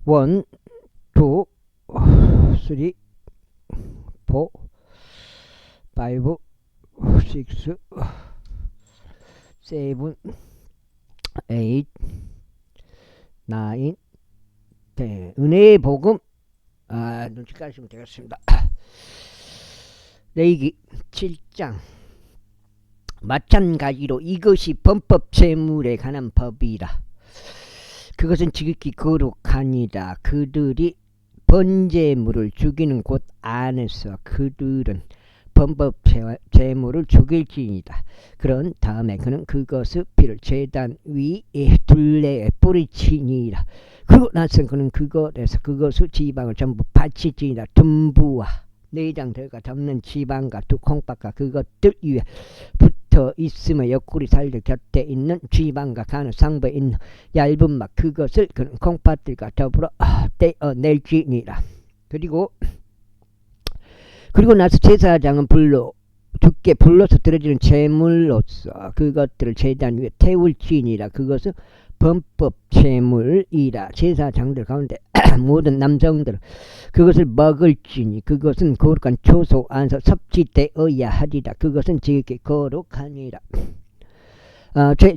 원, 투, 쓰리, 포, 파이브, 식스, 세븐, 에잇, 나인, 텐. 은혜의 복음. 눈치 까시면 되겠습니다. 레위기 7장. 마찬가지로 이것이 범법제물에 관한 법이라. 그것은 지극히 거룩하니라. 그들이 번제물을 죽이는 곳 안에서 그들은 범법제물을 죽일지니라. 그런 다음에 그는 그것의 피를 제단 위에 둘레에 뿌리치니라. 그러고 나서 그는 그것에서 그것의 지방을 전부 바치지니라. 둔부와 내장들과 덮는 지방과 두 콩밥과 그것들 위에 붙어 있으며 옆구리 살들 곁에 있는 지방과 간의 상부에 있는 얇은 막 그것을 그는 콩팥들과 더불어 떼어낼지니라. 그리고 나서 제사장은 죽게 불러서 드려지는 제물로서 그것들을 제단 위에 태울지니라. 그것은 범법제물이라. 제사장들 가운데 모든 남성들은 그것을 먹을지니 그것은 거룩한 초소 안에서 섭취되어야 하리라. 그것은 지극히 거룩하니라.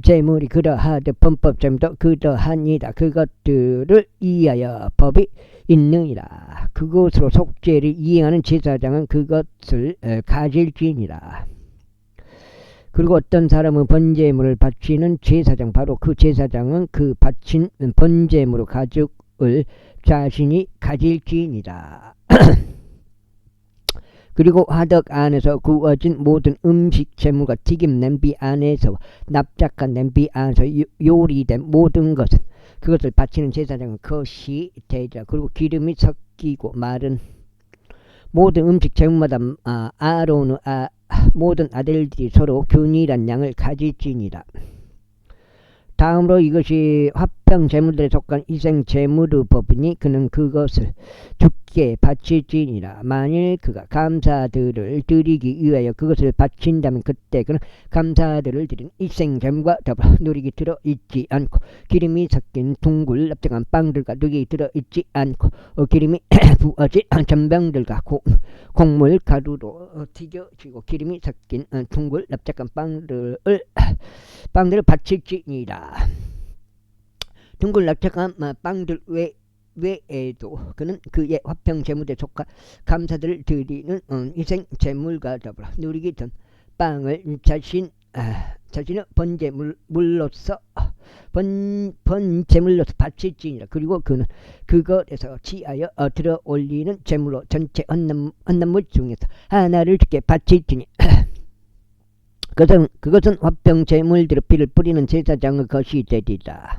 제물이 그러하되 범법제물도 그러하니라. 그것들을 이하여 법이 있느니라. 그것으로 속죄를 이행하는 제사장은 그것을 가질지니라. 그리고 어떤 사람은 번제물을 바치는 제사장, 바로 그 제사장은 그 바친 번제물의 가죽을 자신이 가질지니라. 그리고 화덕 안에서 구워진 모든 음식 제물과 튀김 냄비 안에서 납작한 냄비 안에서 요리된 모든 것은 그것을 바치는 제사장은 것이 되리라. 그리고 기름이 섞이고 마른 모든 음식 제물마다 아론의 모든 아들들이 서로 균일한 양을 가질지니라. 다음으로 이것이 화평 제물들에 속한 이생 제물의 법이니 그는 그것을 죽게 바칠지니라. 만일 그가 감사들을 드리기 위하여 그것을 바친다면 그때 그는 감사들을 드린 이생 제물과 더불어 누룩이 들어있지 않고 기름이 섞인 둥글 납작한 빵들과 누룩이 들어있지 않고 기름이 부어진 전병들과 곡물 가루로 튀겨지고 기름이 섞인 둥글 납작한 빵들을 바칠지니라. 둥글 납작한 빵들 외에도 그는 그의 화평 제물에 속한 감사들을 드리는 희생 제물과 더불어 누룩이 든 빵을 자신의 번제물로서 바칠지니라. 그리고 그는 그것에서 취하여 들어 올리는 제물로 전체 헌납물 중에서 하나를 주께 바칠지니 그것은 화평 제물들의 피를 뿌리는 제사장의 것이 되리라.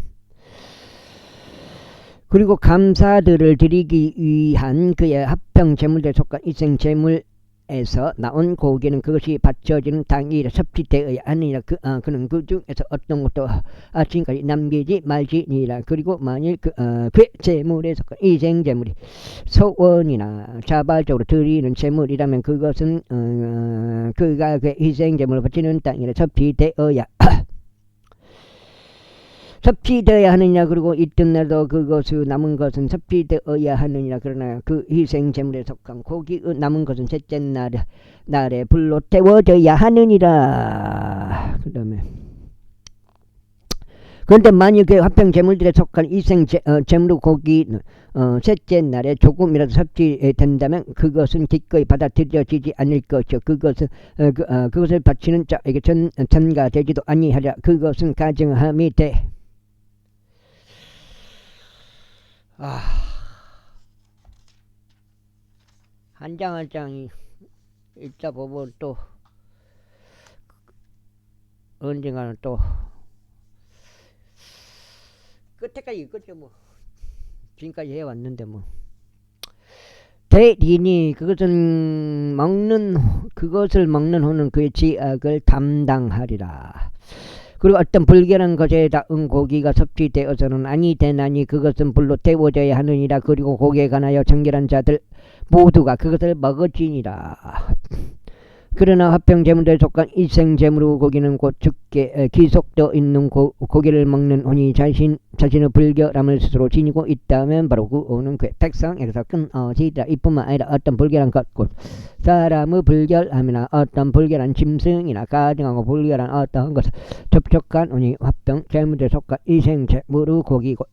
그리고 감사들을 드리기 위한 그의 화평 제물들에 속한 이생 제물에서 나온 고기는 그것이 바쳐지는 당일에 섭취되어야 하느니라. 그는 그 중에서 어떤 것도 아침까지 남기지 말지니라. 그리고 만일 그 제물에 속한 이생 제물이 소원이나 자발적으로 드리는 제물이라면 그것은 그가 그 희생 제물을 바치는 당일에 섭취되어야 하느냐. 그리고 이튿날도 그것의 남은 것은 섭취되어야 하느니라. 그러나 그 희생 제물에 속한 고기의 남은 것은 셋째 날에 불로 태워져야 하느니라. 그런데 만일 그 화평 제물들에 속한 희생 제물의 고기는 셋째 날에 조금이라도 섭취된다면 그것은 기꺼이 받아들여지지 않을 것이요. 그것을 바치는 자에게 전가되지도 아니하리라. 그것은 가증함이 돼. 한 장 한 장이 읽다 보면 또 언젠가는 또 끝에까지 읽겠죠. 뭐 지금까지 해왔는데 뭐 대리니 그것을 먹는 후는 그의 지악을 담당하리라. 그리고 어떤 불결한 것에 닿은 고기가 섭취되어서는 아니 되나니 그것은 불로 태워져야 하느니라. 그리고 고기에 관하여 정결한 자들 모두가 그것을 먹을지니라. 그러나 화평제물에 속한 이생제물의 고기는 곧 죽게 기속되어 있는 고기를 먹는 혼이 자신의 불결함을 스스로 지니고 있다면 바로 그 오는 그의 백성에게서 끊어지리라. 이뿐만 아니라 어떤 불결한 것 곧 사람의 불결함이나 어떤 불결한 짐승이나 가증하고 불결한 어떠한 것을 접촉한 혼이 화평제물에 속한 이생제물의 고기고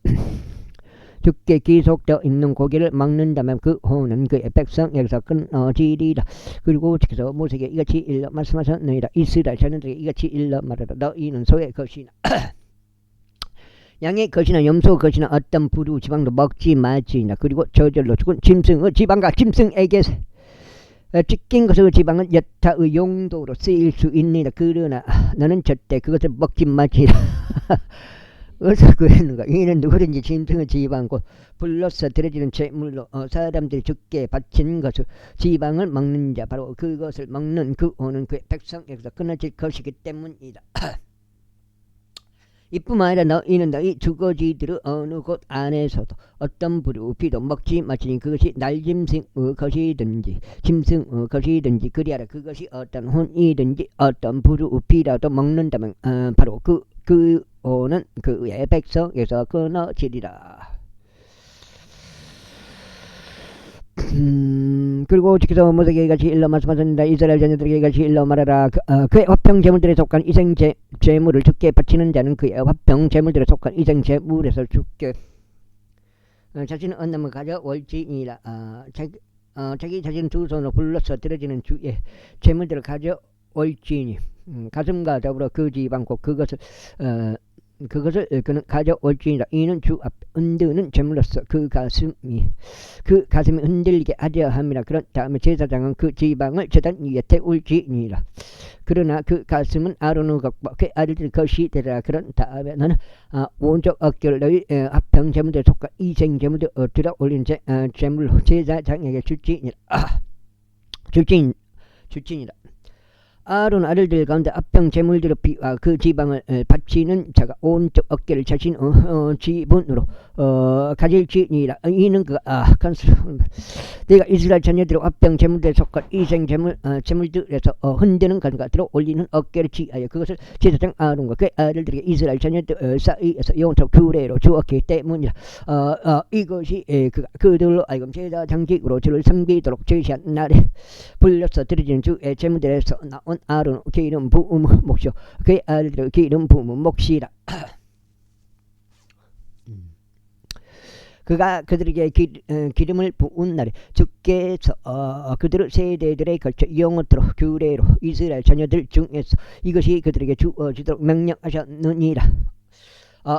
죽게 기속되어 있는 고기를 먹는다면 그 혼은 그의 백성에게서 끊어지리라. 그리고 지켜서 모세에게 이같이 일러 말씀하셨느니라. 이스라엘 자녀들에게 이같이 일러 말하라. 너희는 소의 것이나 양의 것이나 염소 것이나 어떤 부류 지방도 먹지 말지니라. 그리고 저절로 죽은 짐승의 지방과 짐승에게 찢긴 것의 지방은 여타의 용도로 쓰일 수 있느니라. 그러나 너는 절대 그것을 먹지 말지라. 어디서 그랬는가? 이는 누구든지 짐승의 지방과 불로서 들어지는 제물로 사람들이 죽게 바친 것을 지방을 먹는 자 바로 그것을 먹는 그 혼은 그의 백성에게서 끊어질 것이기 때문이다. 이뿐만 아니라 너희 두거지들의 어느 곳 안에서도 어떤 부류 피도 먹지 마치니 그것이 날짐승의 것이든지 짐승의 것이든지 그리하라. 그것이 어떤 혼이든지 어떤 부류 피라도 먹는다면 바로 그 혼은 그의 백성에서 끊어지리라. 그리고 지켜서 모세에게 이같이 일러 말씀하셨느니라. 이스라엘 자녀들에게 이같이 일러 말하라. 그의 화평제물들에 속한 이생제물을 죽게 바치는 자는 그의 화평제물들에 속한 이생제물에서 죽게 자신의 언남을 가져올지니라. 자기 자신 두 손으로 불러서 들어지는 주의 제물들을 가져올지니 가슴과 더불어 그 지방 곧 그것을 그는 가져올지니라. 이는 주 앞 흔드는 제물로서 그 가슴이 흔들리게 하려 함이라. 그런 다음에 제사장은 그 지방을 제단 위에 태울지니라. 그러나 그 가슴은 아론의 것과 그 아들들 것이 되리라. 그런 다음에 너는 온적 어깨를 너희 합평 제물에 속한 이생 제물에 들어 올린 제물로 제사장에게 줄지니라. 줄지니라. 아론 아들들 가운데 합평 제물들의 피와 그 지방을 바치는 자가 온쪽 어깨를 자신 지분으로 가질지니라. 이는 내가 이스라엘 자녀들의 합평 제물들에 속한 이생 제물들에서 흔드는 것과 들어 올리는 어깨를 취하여 그것을 제사장 아론과 그 아들들에게 이스라엘 자녀들 사이에서 영원토록 규례로 주었기 때문이라. 이것이 그들로 하여금 제사장직으로 주를 섬기도록 제시한 날에 불려서 드려지는 주의 제물들에서 나온 아론 기름 부음 몫이요 그의 아들들 기름 부음 몫이라. 그가 그들에게 기름을 부은 날에 주께서 그들의 세대들에 걸쳐 영원토록 규례로 이스라엘 자녀들 중에서 이것이 그들에게 주어지도록 명령하셨느니라.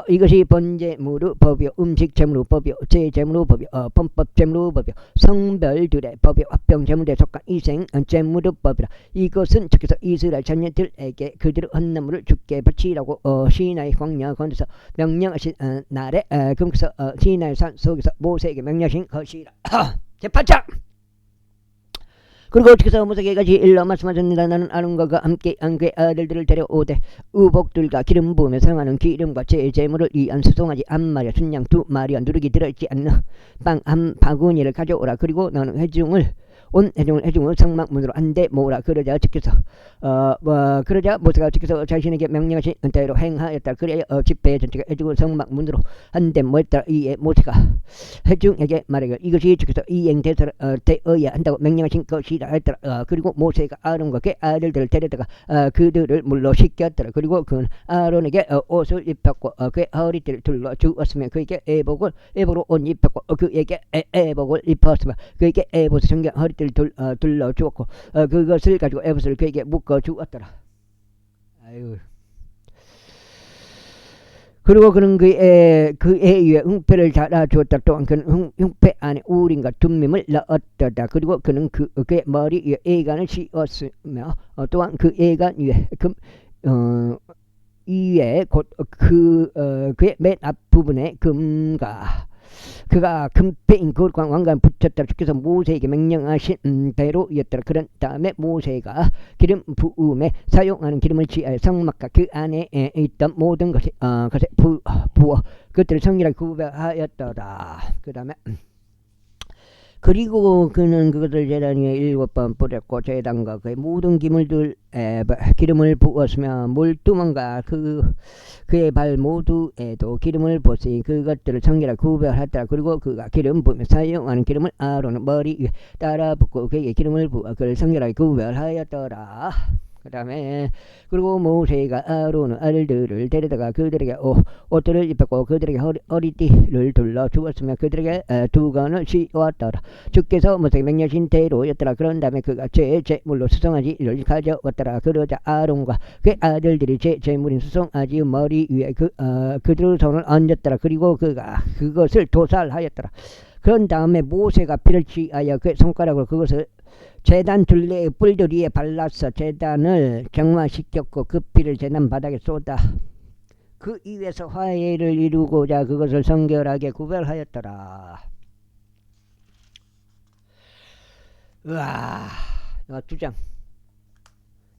이것이 번제물의 법이요 음식제물의 법이요 제제물의 법이요 범법제물의 법이요 성별들의 법이요 합병제물에 속한 이생제물의 법이라. 이것은 주께서 이스라엘 자녀들에게 그들의 헌나물을 주께 바치라고 시나이 광야 가운데서 명령하신 날에 그래서 시나이 산 속에서 모세에게 명령하신 것이라. 제8장. 그리고 주께서 모세에게 이같이 일러 말씀하셨느니라. 나는 아론과 함께 그의 아들들을 데려오되 의복들과 기름 부음에 사용하는 기름과 제물을 위한 수송아지 한 마리와 순양 두 마리와 누룩이 들어있지 않는 빵 한 바구니를 가져오라. 그리고 너는 온 회중을 성막문으로 한데 모으라. 그러자 모세가 주께서 자신에게 명령하신 대로 행하였다. 그래야 집회 전체가 회중을 성막문으로 한데 모였다. 이에 모세가 회중에게 말하기를 이것이 주께서 이행되어야 한다고 명령하신 것이라 했더라. 그리고 모세가 아론과 그의 아들들을 데려다가 그들을 물로 씻겼더라. 그리고 그는 아론에게 옷을 입혔고 그의 허리띠를 둘러 주었으며 그에게 에복으로 옷 입혔고 그에게 에복을 입혔으며 그에게 에복을 정경 허리띠 둘러 주었고 그것을 가지고 에봇을 그에게 묶어 주었더라. 아유. 그리고 그는 그의 위에 흉패를 달아 주었다. 또한 그는 흉패 안에 우림과 둠밈을 넣었다. 그리고 그는 그의 머리 위에 애간을 씌웠으며 또한 그 애간 위에 위에 곧 그의 맨 앞부분에 그가 금패인 그것과 왕관 붙였다. 주께서 모세에게 명령하신 대로였더라. 그런 다음에 모세가 기름 부음에 사용하는 기름을 취하여 성막과 그 안에 있던 모든 것에 부어 그것들을 성결하게 구별하였더라. 그 다음에 그리고 그는 그것을 제단 위에 7번 뿌렸고 제단과 그의 모든 기름을 부었으며 몰두먼가 그의 발 모두에도 기름을 부었으니 그것들을 성결하게 구별하더라. 그리고 그가 기름 부으며 사용하는 기름을 아론의 머리 위에 따라 붓고 그에게 기름을 부어 그를 성결하게 구별하였더라. 그 다음에 그리고 모세가 아론의 아들들을 데려다가 그들에게 옷들을 입혔고 그들에게 허리띠를 둘러 주었으며 그들에게 두건을 씌웠더라. 주께서 모세에게 명령하신 대로였더라. 그런 다음에 그가 제물로 수송아지를 가져왔더라. 그러자 아론과 그 아들들이 제물인 수송아지의 머리 위에 그들의 손을 얹었더라. 그리고 그가 그것을 도살하였더라. 그런 다음에 모세가 피를 취하여 그 손가락으로 그것을 제단 둘레의 뿔들 위에 발라서 제단을 경화시켰고 그 피를 제단 바닥에 쏟아 그 위에서 화해를 이루고자 그것을 성결하게 구별하였더라. 우와, 2장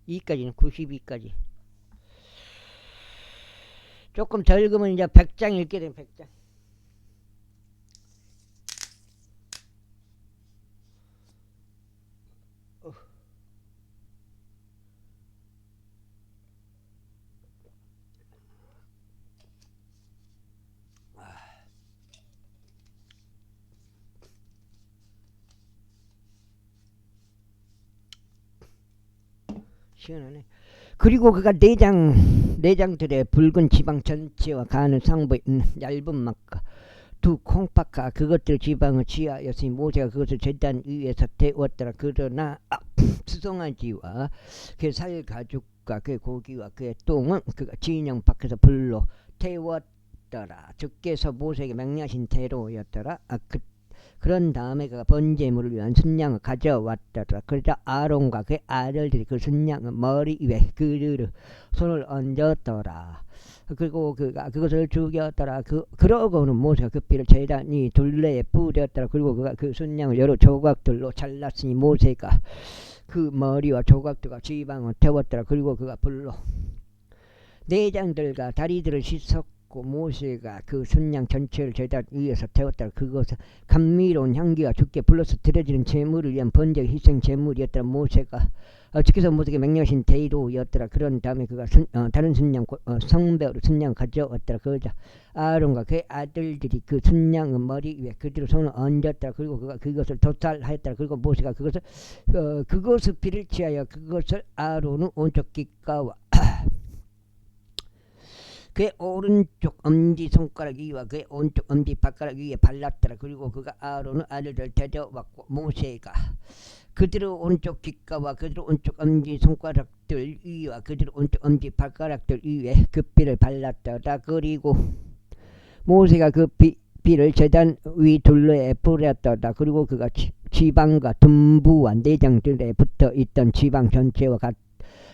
2까지는 92까지. 조금 더 읽으면 이제 100장 읽게 되면 100장. 시원하네. 그리고 그가 내장들의 붉은 지방 전체와 간을 상부에 있는 얇은 막과 두 콩팥과 그것들 지방을 취하였으니 모세가 그것을 제단 위에서 태웠더라. 그러나 수송아지와 그 살가죽과 그 고기와 그 똥은 그가 진영 밖에서 불로 태웠더라. 주께서 모세에게 명령하신 대로였더라. 그런 다음에 그가 번제물을 위한 순양을 가져왔더라. 그러자 아론과 그 아들들이 그 순양의 머리 위에 그들의 손을 얹었더라. 그리고 그가 그것을 죽였더라. 그러고는 모세가 그 피를 제단이 둘레에 뿌렸더라. 그리고 그가 그 순양을 여러 조각들로 잘랐으니 모세가 그 머리와 조각들과 지방을 태웠더라. 그리고 그가 불로 내장들과 다리들을 씻었고 모세가 그 순양 전체를 제단 위에서 태웠더라. 그것은 감미로운 향기가 주께 불러서 드려지는 제물을 위한 번제 희생 제물이었더라. 모세가 주께서 모세에게 명령하신 대로였더라. 그런 다음에 그가 다른 순양 성배로 순양 가져왔더라. 그러자 아론과 그의 아들들이 그 순양의 머리 위에 그대로 손을 얹었더라. 그리고 그가 그것을 도살하였더라. 그리고 모세가 그것을 피를 취하여 그것을 아론의 오른쪽 귓가와 그의 오른쪽 엄지손가락 위와 그의 오른쪽 엄지발가락 위에 발랐더라. 그리고 그가 아론의 아들들 데려왔고 모세가 그들의 오른쪽 귓가와 그들의 오른쪽 엄지손가락들 위와 그들의 오른쪽 엄지발가락들 위에 그 피를 발랐더라. 그리고 모세가 그 피를 제단 위 둘레에 뿌렸더라. 그리고 그가 지방과 둔부와 내장들에 붙어있던 지방 전체와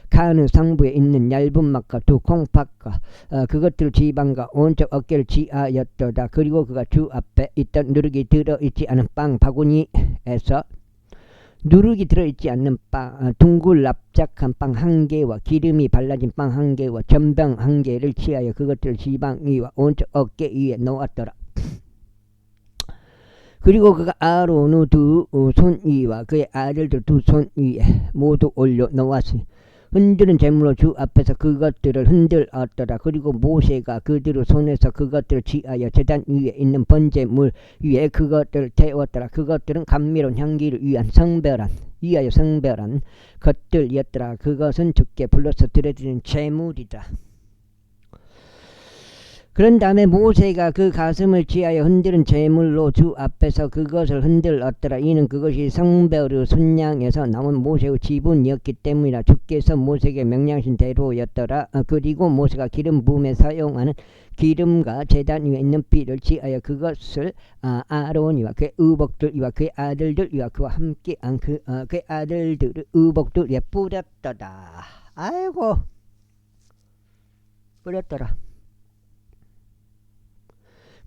간의 상부에 있는 얇은 막과 두 콩팥과 그것들 지방과 오른쪽 어깨를 취하였더라. 그리고 그가 주 앞에 있던 누룩이 들어있지 않은 빵 바구니에서 누룩이 들어있지 않는 빵 둥글 납작한 빵 1개와 기름이 발라진 빵 1개와 전병 1개를 취하여 그것들 지방 위와 오른쪽 어깨 위에 놓았더라. 그리고 그가 아론의 두 손 위와 그의 아들들 두 손 위에 모두 올려 놓았으니 흔드는 제물로 주 앞에서 그것들을 흔들었더라. 그리고 모세가 그들의 손에서 그것들을 취하여 제단 위에 있는 번제물 위에 그것들을 태웠더라. 그것들은 감미로운 향기를 위하여 성별한 것들이었더라. 그것은 주께 불러서 드려지는 제물이다. 그런 다음에 모세가 그 가슴을 취하여 흔드는 제물로 주 앞에서 그것을 흔들었더라. 이는 그것이 성별의 순양에서 나온 모세의 지분이었기 때문이라. 주께서 모세에게 명령하신 대로였더라. 그리고 모세가 기름 부음에 사용하는 기름과 제단 위에 있는 피를 취하여 그것을 아론이와 그의 의복들과 그의 아들들과 그와 함께한 그의 아들들의 의복들 위에 뿌렸더라. 아이고, 뿌렸더라.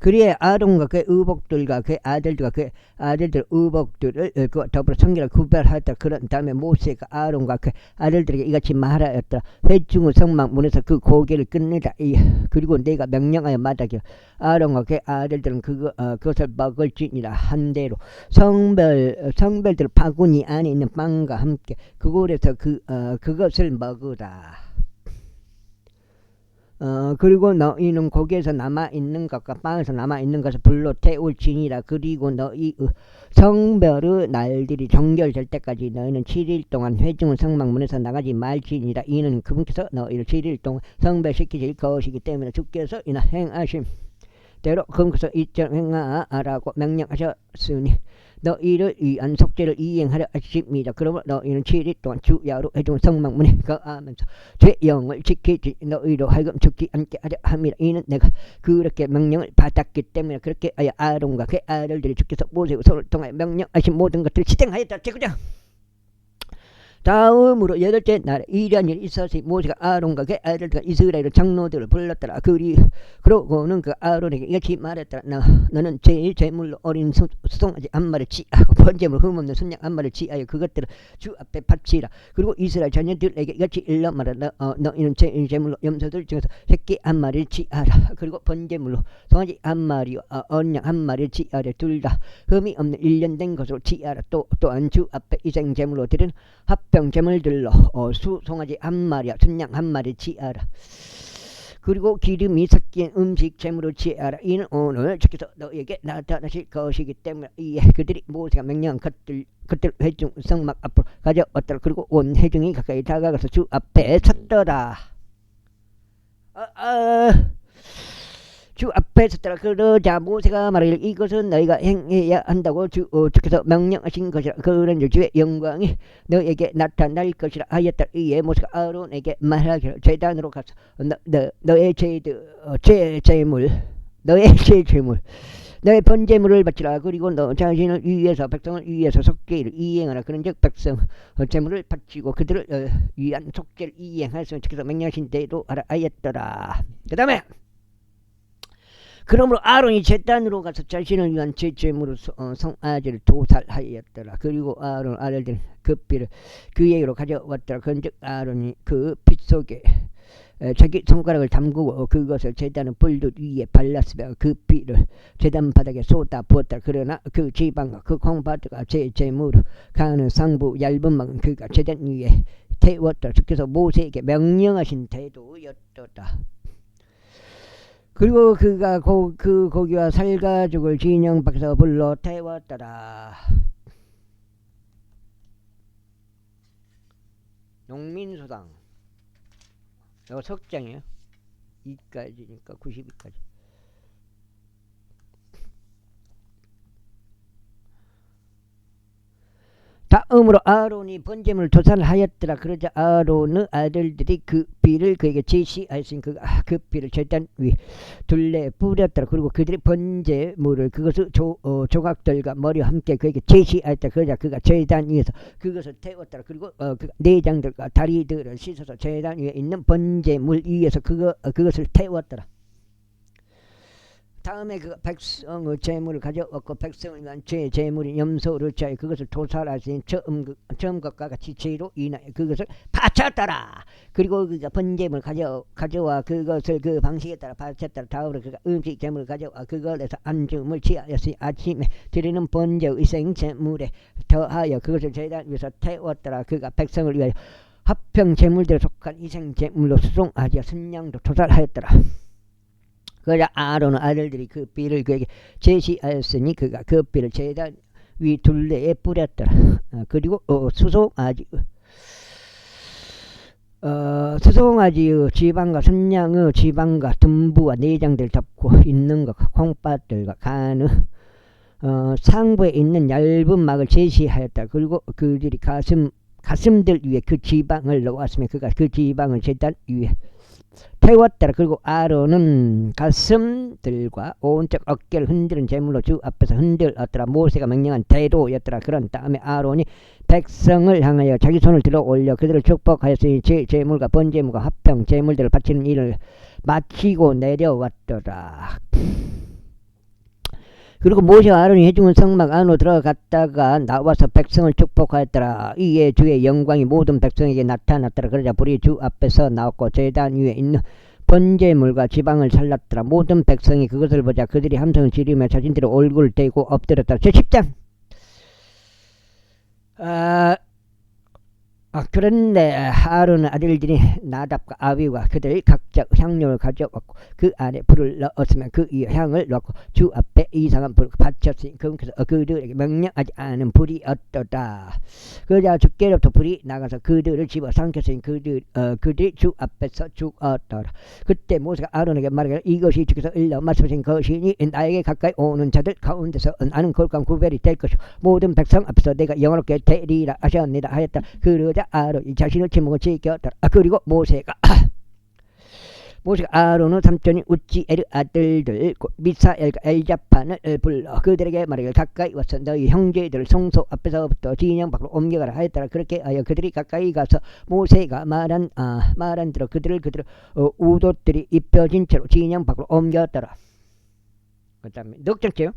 그리에 아론과 그의 의복들과 그의 아들들과 그의 아들들 의복들을 그 더불어 성결을 구별하였다. 그런 다음에 모세가 아론과 그의 아들들에게 이같이 말하였다. 회중의 성막문에서 그 고기를 끝내라. 그리고 내가 명령하여 마다기를 아론과 그의 아들들은 그것을 먹을지니라. 한대로 성별들 바구니 안에 있는 빵과 함께 그곳에서 그것을 먹으라. 그리고 너희는 고기에서 남아있는 것과 빵에서 남아있는 것을 불로 태울지니라. 그리고 너희 성별의 날들이 정결될 때까지 너희는 7일 동안 회중의 성막문에서 나가지 말지니라. 이는 그분께서 너희를 7일 동안 성별시키실 것이기 때문에 주께서 이나 행하심 대로 그분께서 이처럼 행하라고 명령하셨으니 너희를 위한 속죄를 이행하려 하십니다. 그러므로 너희는 7일 동안 주야로 회중 성막문에 거하면서 죄영을 지키지 너희로 하여금 죽지 않게 하려 함이라. 이는 내가 그렇게 명령을 받았기 때문에 그렇게 하여 아론과 그의 아들들이 주께서 모세의 손을 통하여 명령하신 모든 것들을 실행하였다. 제구장. 다음으로 8째 날에 이러한 일이 있었으니 모세가 아론과 그의 아들들과 이스라엘 장로들을 불렀더라. 그러고는 그 아론에게 이같이 말했더라. 너는 제일 제물로 어린 수송아지 한 마리를 취하고 번제물로 흠없는 순양 한 마리를 취하여 그것들을 주 앞에 바치라. 그리고 이스라엘 자녀들에게 이같이 일러 말하라. 너희는 제일 제물로 염소들 중에서 새끼 한 마리를 취하라. 그리고 번제물로 송아지 한 마리와 어린 양 한 마리를 취하라. 둘 다 흠이 없는 1년 된 것으로 취하라. 또한 주 앞에 이생 제물로 드리는 합병 제물들로 송아지 한 마리와 순양 한 마리 취하라. 그리고 기름이 섞인 음식 제물을 취하라. 이는 오늘 주께서 너에게 나타나실 것이기 때문에 그들이 모세가 명령한 것들 회중 성막 앞으로 가져왔더라. 그리고 온 회중이 가까이 다가가서 주 앞에 섰더라. 주 앞에 섰더라. 그러자 모세가 말하기를 이것은 너희가 행해야 한다고 주께서 명령하신 것이라. 그런 주의 영광이 너에게 나타날 것이라 하였다. 이에 모세가 아론에게 말하기를 제단으로 가서 너의 제물 너의 번제물을 바치라. 그리고 너 자신을 위해서 백성을 위해서 속죄를 이행하라. 그런즉 백성 제물을 바치고 그들을 위한 속죄를 이행하였으면 주께서 명령하신 대로 하라 하였더라. 그 다음에 그러므로 아론이 제단으로 가서 자신을 위한 제물로 송아지를 도살하였더라. 그리고 아론 아들들은 그 피를 그에게로 가져왔더라. 그런즉 아론이 그 피 속에 자기 손가락을 담그고 그것을 제단의 불들 위에 발랐으며 그 피를 제단 바닥에 쏟아 부었다. 그러나 그 지방과 그 콩팥과 제물로 가는 상부 얇은 막은 그가 제단 위에 태웠더라. 주께서 모세에게 명령하신 태도였더라. 그리고 그가 그 고기와 살가죽을 진영 밖에서 불러 태웠더라. 농민수당 이거 석장이에요. 2까지니까 92까지. 다음으로 아론이 번제물을 도살하였더라. 그러자 아론의 아들들이 그 피를 그에게 제시하였으니 그 피를 제단 위 둘레에 뿌렸더라. 그리고 그들이 번제물을 그것을 조각들과 머리와 함께 그에게 제시하였더라. 그러자 그가 제단 위에서 그것을 태웠더라. 그리고 내장들과 다리들을 씻어서 제단 위에 있는 번제물 위에서 그것을 태웠더라. 다음에 그 백성의 제물을 가져왔고 백성을 위한 제물인 염소를 취하여 그것을 도살하신 처음 것과 같이 죄로 인하여 그것을 바쳤더라. 그리고 그가 번제물을 가져와 그것을 그 방식에 따라 바쳤더라. 다음으로 그가 음식 제물을 가져와 그것에서 안중을 취하였으니 아침에 드리는 번제의 생제물에 더하여 그것을 제단 위에서 태웠더라. 그가 백성을 위하여 합평 제물들에 속한 이생 제물로 수송아지와 순양도 도살하였더라. 그러자 아론의 아들들이 그 피를 그에게 제시하였으니 그가 그 피를 제단 위 둘레에 뿌렸더라. 그리고 수송아지의 지방과 순양의 지방과 둔부와 내장들 덮고 있는 것과 콩팥들과 간의 상부에 있는 얇은 막을 제시하였다. 그리고 그들이 가슴들 위에 그 지방을 놓았으며 그가 그 지방을 제단 위에 태웠더라. 그리고 아론은 가슴들과 오른쪽 어깨를 흔드는 제물로 주 앞에서 흔들었더라. 모세가 명령한 대로였더라. 그런 다음에 아론이 백성을 향하여 자기 손을 들어 올려 그들을 축복하였으니 제물과 번제물과 합평 제물들을 바치는 일을 마치고 내려왔더라. 그리고 모세와 아론이 해중은 성막 안으로 들어갔다가 나와서 백성을 축복하였더라. 이에 주의 영광이 모든 백성에게 나타났더라. 그러자 불이 주 앞에서 나왔고 제단 위에 있는 번제물과 지방을 살랐더라. 모든 백성이 그것을 보자 그들이 함성을 지르며 자신들의 얼굴을 대고 엎드렸더라. 제10장. 그런데 아론의 아들들이 나답과 아비와 그들 각자 향료를 가져왔고 그 안에 불을 넣었으면 그 위에 향을 넣고 주 앞에 이상한 불을 바쳤으니 그분께서 그들에게 명령하지 않은 불이었도다. 그러자 주께로부터 불이 나가서 그들을 집어 삼켰으니 그들이 주 앞에서 죽었더라. 그때 모세가 아론에게 말하기를 이것이 주께서 일러 말씀하신 것이니 나에게 가까이 오는 자들 가운데서 나는 거룩한 구별이 될 것이고 모든 백성 앞에서 내가 영원롭게 되리라 하셨느니라 하였다. 그러자 아론이 자신의 침묵을 지켰더라. 그리고 모세가 아론의 삼촌인 우찌엘의 아들들 미사엘과 엘자판을 불러 그들에게 말하기를 가까이 와서 너희 형제들을 성소 앞에서부터 진영 밖으로 옮겨가라 하였더라. 그렇게 하여 그들이 가까이 가서 모세가 말한 대로 그들을 우도들이 입혀진 채로 진영 밖으로 옮겼더라. 그 다음에 넉 장째요.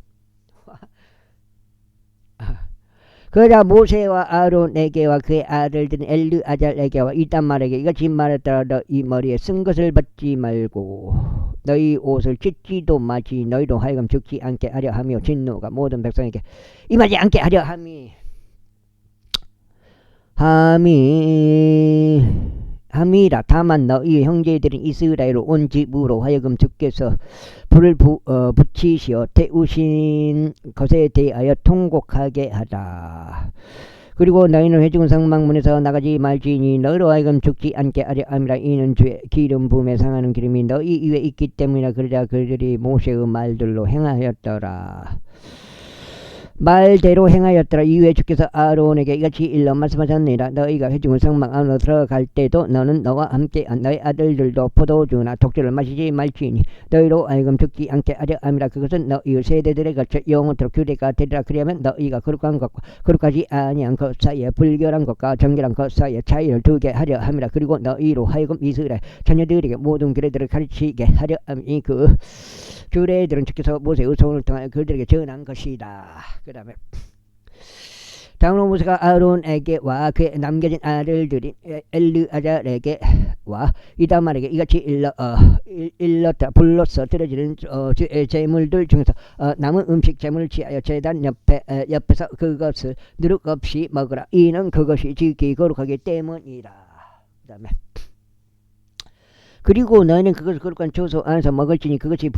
그러자 모세와 아론에게와 그의 아들들은 엘르아잘에게와 이단말에게 이같이 말했더라. 너희 머리에 쓴 것을 벗지 말고 너희 옷을 찢지도 마지. 너희로 하여금 죽지 않게 하려 하며 진노가 모든 백성에게 임하지 않게 하려 함이라. 다만 너희 형제들은 이스라엘 온 집으로 하여금 주께서 불을 붙이시어 태우신 것에 대하여 통곡하게 하라. 그리고 너희는 회중은 성막문에서 나가지 말지니 너희로 하여금 죽지 않게 하려 함이라. 이는 주의 기름 부음에 상하는 기름이 너희 위에 있기 때문이라. 그러자 그들이 모세의 말들로 행하였더라. 말대로 행하였더라. 이후에 주께서 아론에게 이같이 일러 말씀하셨느니라. 너희가 회중의 성막 안으로 들어갈 때도 너는 너와 함께 너희 아들들도 포도주나 독주를 마시지 말지니 너희로 하여금 죽지 않게 하려 함이라. 그것은 너희 세대들에 걸쳐 영원토록 규례가 되리라. 그리하면 너희가 거룩한 것과 거룩하지 아니한 것 사이에 불결한 것과 정결한 것 사이에 차이를 두게 하려 함이라. 그리고 너희로 하여금 이스라엘 자녀들에게 모든 규례들을 가르치게 하려 함이니 그 규례들은 주께서 모세의 손을 통하여 그들에게 전한 것이다. 그 다음에 다음으로 모세가 아론에게와 그의 남겨진 아들들인 엘르아잘에게 와 이다말에게 이같이 일렀다. 불로서 드려지는 제물들 중에서 남은 음식 제물을 취하여 제단 옆에서 그것을 누룩 없이 먹으라. 이는 그것이 지극히 거룩하기 때문이라. 그 다음에 그리고 너희는 그것을 거룩한 초소 안에서 먹을지니 그것이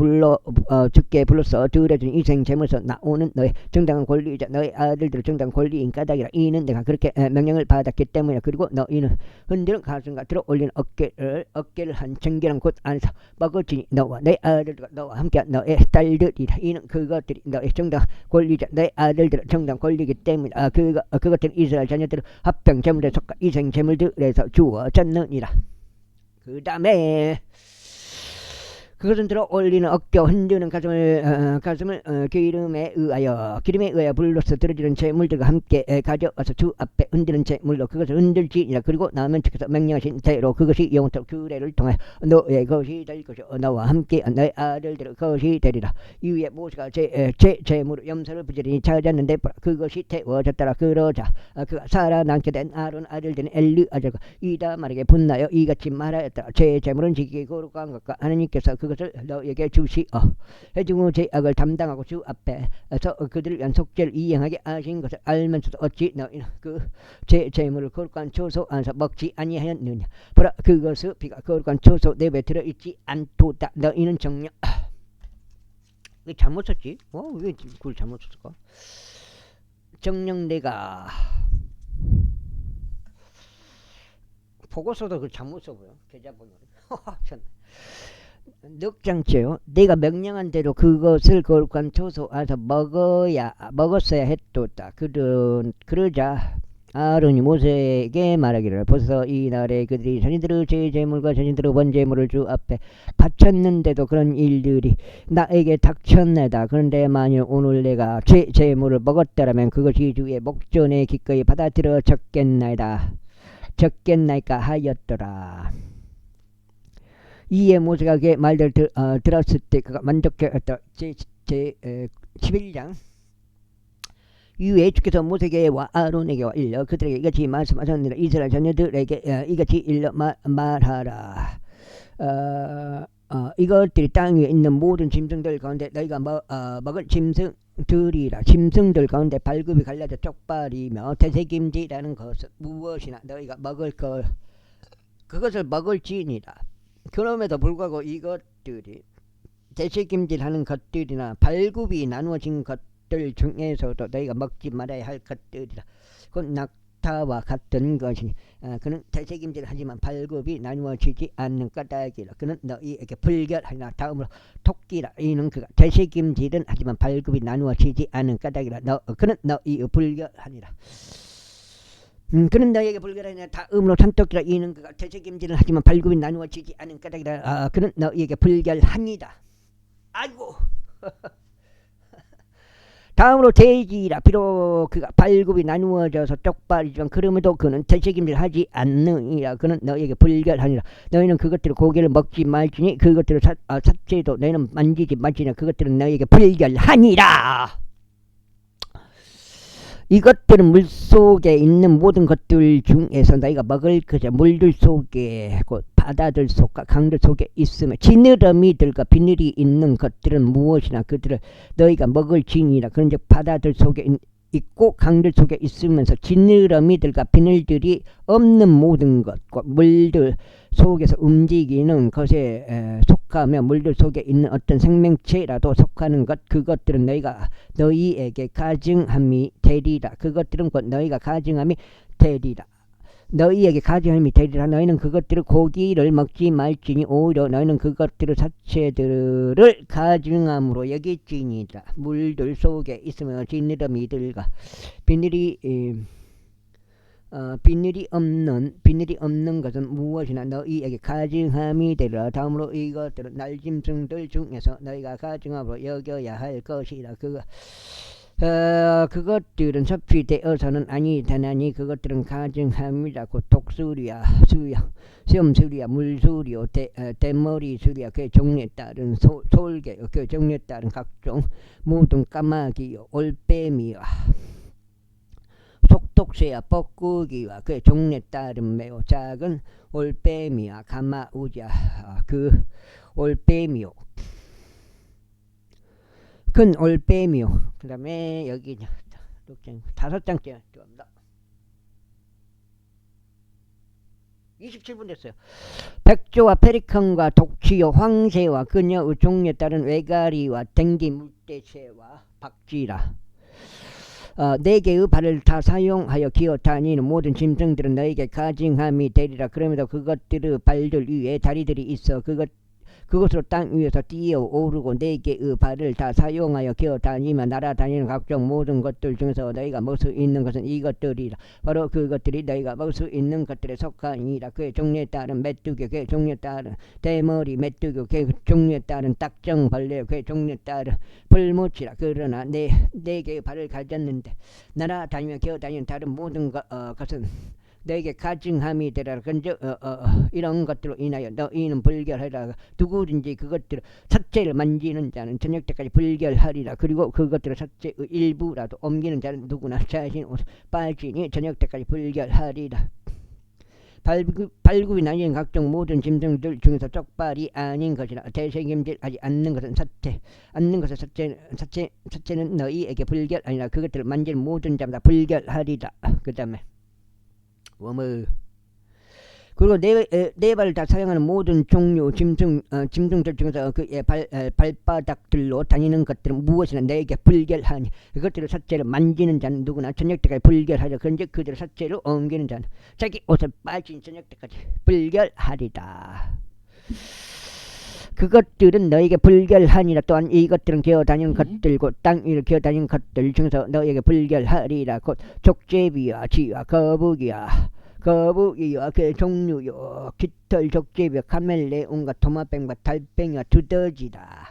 주께 불로서 드려진 이생 제물에서 나오는 너의 정당한 권리이자 너희 아들들의 정당한 권리인 까닭이라. 이는 내가 그렇게 명령을 받았기 때문이라. 그리고 너희는 흔드는 가슴과 들어 올리는 어깨를 한 정결한 곳 안에서 먹을지니 너와 너희 아들들과 너와 함께 너의 딸들이라. 이는 그것들이 너의 정당한 권리이자 너희 아들들의 정당한 권리이기 때문이라. 그것들은 이스라엘 자녀들의 합병 제물에 속한 이생 제물들에서 주어졌느니라. 그 다음에 그것은 들어 올리는 어깨 흔드는 가슴을 기름에 의하여 불로서 들어지는 제물들과 함께 가져와서 주 앞에 흔드는 제물로 그것을 흔들지니라. 그리고 나면 주께서 명령하신 대로 그것이 영원토록 규례를 통해 너의 것이 될 것이요 너와 함께 너의 아들들의 것이 되리라. 이후에 모세가 제물로 염소를 부지런히 찾았는데 그것이 태워졌더라. 그러자 그가 살아남게 된 아론 아들들은 엘르아잘과 이다말에게 분하여 이같이 말하였더라. 제 제물은 지극히 거룩한 것과 하나님께서 그것을 너에게 주시어 회중의 죄악을 담당하고 주 앞에서 그들을 위한 속죄를 이행하게 하신 것을 알면서도 어찌 너희는 그 제물을 거룩한 초소 안에서 먹지 아니하였느냐. 보라 그것의 피가 거룩한 초소 내에 들어있지 않도다. 너희는 정녕 왜 잘못 썼지? 왜 그걸 잘못 썼을까? 정녕 내가 보고서도 그걸 잘못 써보여. 계좌번호를 넉장째요. 내가 명령한 대로 그것을 거룩한 초소 안에서 먹었어야 했도다. 그러자 아론이 모세에게 말하기를 보소서 이날에 그들이 자신들의 제물과 자신들의 번제물을 주 앞에 바쳤는데도 그런 일들이 나에게 닥쳤나이다. 그런데 만일 오늘 내가 제물을 먹었다라면 그것이 주의 목전에 기꺼이 받아들여졌겠나이까 하였더라. 이에 모세가 그의 말들을 들었을 때 그가 만족하였다. 제 11장 이후에 주께서 모세에게와 아론에게와 일러 그들에게 이같이 말씀하셨느니라. 이스라엘 자녀들에게 이같이 일러 말하라. 이것들이 땅 위에 있는 모든 짐승들 가운데 너희가 먹을 짐승들이라. 짐승들 가운데 발굽이 갈라져 쪽발이며 태색임지라는 것은 무엇이나 너희가 먹을 것 그것을 먹을지니라. 그럼에도 불구하고 이것들이 태색임질하는 것들이나 발굽이 나누어진 것들 중에서도 너희가 먹지 말아야 할 것들이라. 곧 낙타와 같은 것이니 그는 태색임질하지만 발굽이 나누어지지 않는 까닭이라. 그는 너희에게 불결하리라. 다음으로 토끼라. 이는 그가 태색임질은 하지만 발굽이 나누어지지 않는 까닭이라. 그는 너희의 불결하니라. 그는 너희에게 불결하니라. 다음으로 산토끼라. 이는 그가 태색임질은 하지만 발굽이 나누어지지 않은 까닭이라. 그는 너희에게 불결하니라. 아이고. 다음으로 돼지라. 비록 그가 발굽이 나누어져서 쪽발이지만 그럼에도 그는 태색임질하지 않느니라. 그는 너희에게 불결하니라. 너희는 그것들의 고기를 먹지 말지니 그것들을 삭제도 너희는 만지지 말지니 그것들은 너희에게 불결하니라. 이것들은 물속에 있는 모든 것들 중에서 너희가 먹을 것이 물들 속에 곧 바다들 속과 강들 속에 있으며 지느러미들과 비늘이 있는 것들은 무엇이나 그들을 너희가 먹을지니라. 그런즉 바다들 속에 있고 강들 속에 있으면서 지느러미들과 비늘들이 없는 모든 것과 물들 속에서 움직이는 것에 속하며 물들 속에 있는 어떤 생명체라도 속하는 것 그것들은 너희에게 가증함이 되리라. 그것들은 곧 너희가 가증함이 되리라. 너희에게 가증함이 되리라. 너희는 그것들을 고기를 먹지 말지니 오히려 너희는 그것들의 사체들을 가증함으로 여길지니라. 물들 속에 있으며 지느러미들과 비늘이 없는 것은 무엇이나 너희에게 가증함이 되리라. 다음으로 이것들은 날짐승들 중에서 너희가 가증함으로 여겨야 할 것이라. 그것들은 섭이 되어서는 아니되나니 그것들은 가증함이라. 곧 독수리야, 수염수리야, 물수리요, 대머리수리야, 그 종류에 따른 솔개, 그 종류에 따른 각종 모든 까마귀요, 올빼미와 속독새야, 뻐꾸기와 그 종류에 따른 매우 작은 올빼미와 가마우자, 그 올빼미요, 큰 올빼미요. 그 다음에 여기 5장째 들어갑니다. 27분 됐어요. 백조와 페리칸과 독취요, 황새와 그녀의 종류에 따른 외가리와 댕기, 물대새와 박쥐라. 네 개의 발을 다 사용하여 기어 다니는 모든 짐승들은 너에게 가증함이 되리라. 그럼에도 그것들의 발들 위에 다리들이 있어 그것으로 땅 위에서 뛰어오르고 네 개의 발을 다 사용하여 기어 다니며 날아다니는 각종 모든 것들 중에서 너희가 먹을 수 있는 것은 이것들이라. 바로 그것들이 너희가 먹을 수 있는 것들에 속하니라. 그의 종류에 따른 메뚜기, 그의 종류에 따른 대머리 메뚜기, 그의 종류에 따른 딱정벌레, 그의 종류에 따른 풀무치라. 그러나 네 개의 발을 가졌는데 날아다니며 기어 다니는 다른 모든 것은 너에게 가증함이 되라. 근즉 이런 것들로 인하여 너희는 불결하리라. 누구든지 그것들을 삭제를 만지는 자는 저녁 때까지 불결하리라. 그리고 그것들을 삭제의 일부라도 옮기는 자는 누구나 자신 옷을 빨지니 저녁 때까지 불결하리라. 발굽이 나뉘는 각종 모든 짐승들 중에서 쪽발이 아닌 것이라. 태색임질하지 않는 것은 삭제는 너희에게 불결하니라. 그것들을 만지는 모든 자마다 불결하리라. 그 다음에 그리고 네 발을 다 사용하는 모든 종류 짐승들 중에서 그의 발바닥들로 다니는 것들은 무엇이나 너에게 불결하니 그것들을 삭제를 만지는 자는 누구나 저녁 때까지 불결하리라. 그런즉 그들의 삭제를 옮기는 자는 자기 옷을 빨진 저녁 때까지 불결하리라. 그것들은 너에게 불결하니라. 또한 이것들은 기어다니는 것들고 땅 위를 기어다니는 것들 중에서 너에게 불결하리라. 곧 족제비와 쥐와 거북이와 그 종류요, 깃털 족제비와 카멜레온과 도마뱀과 달팽이와 두더지라.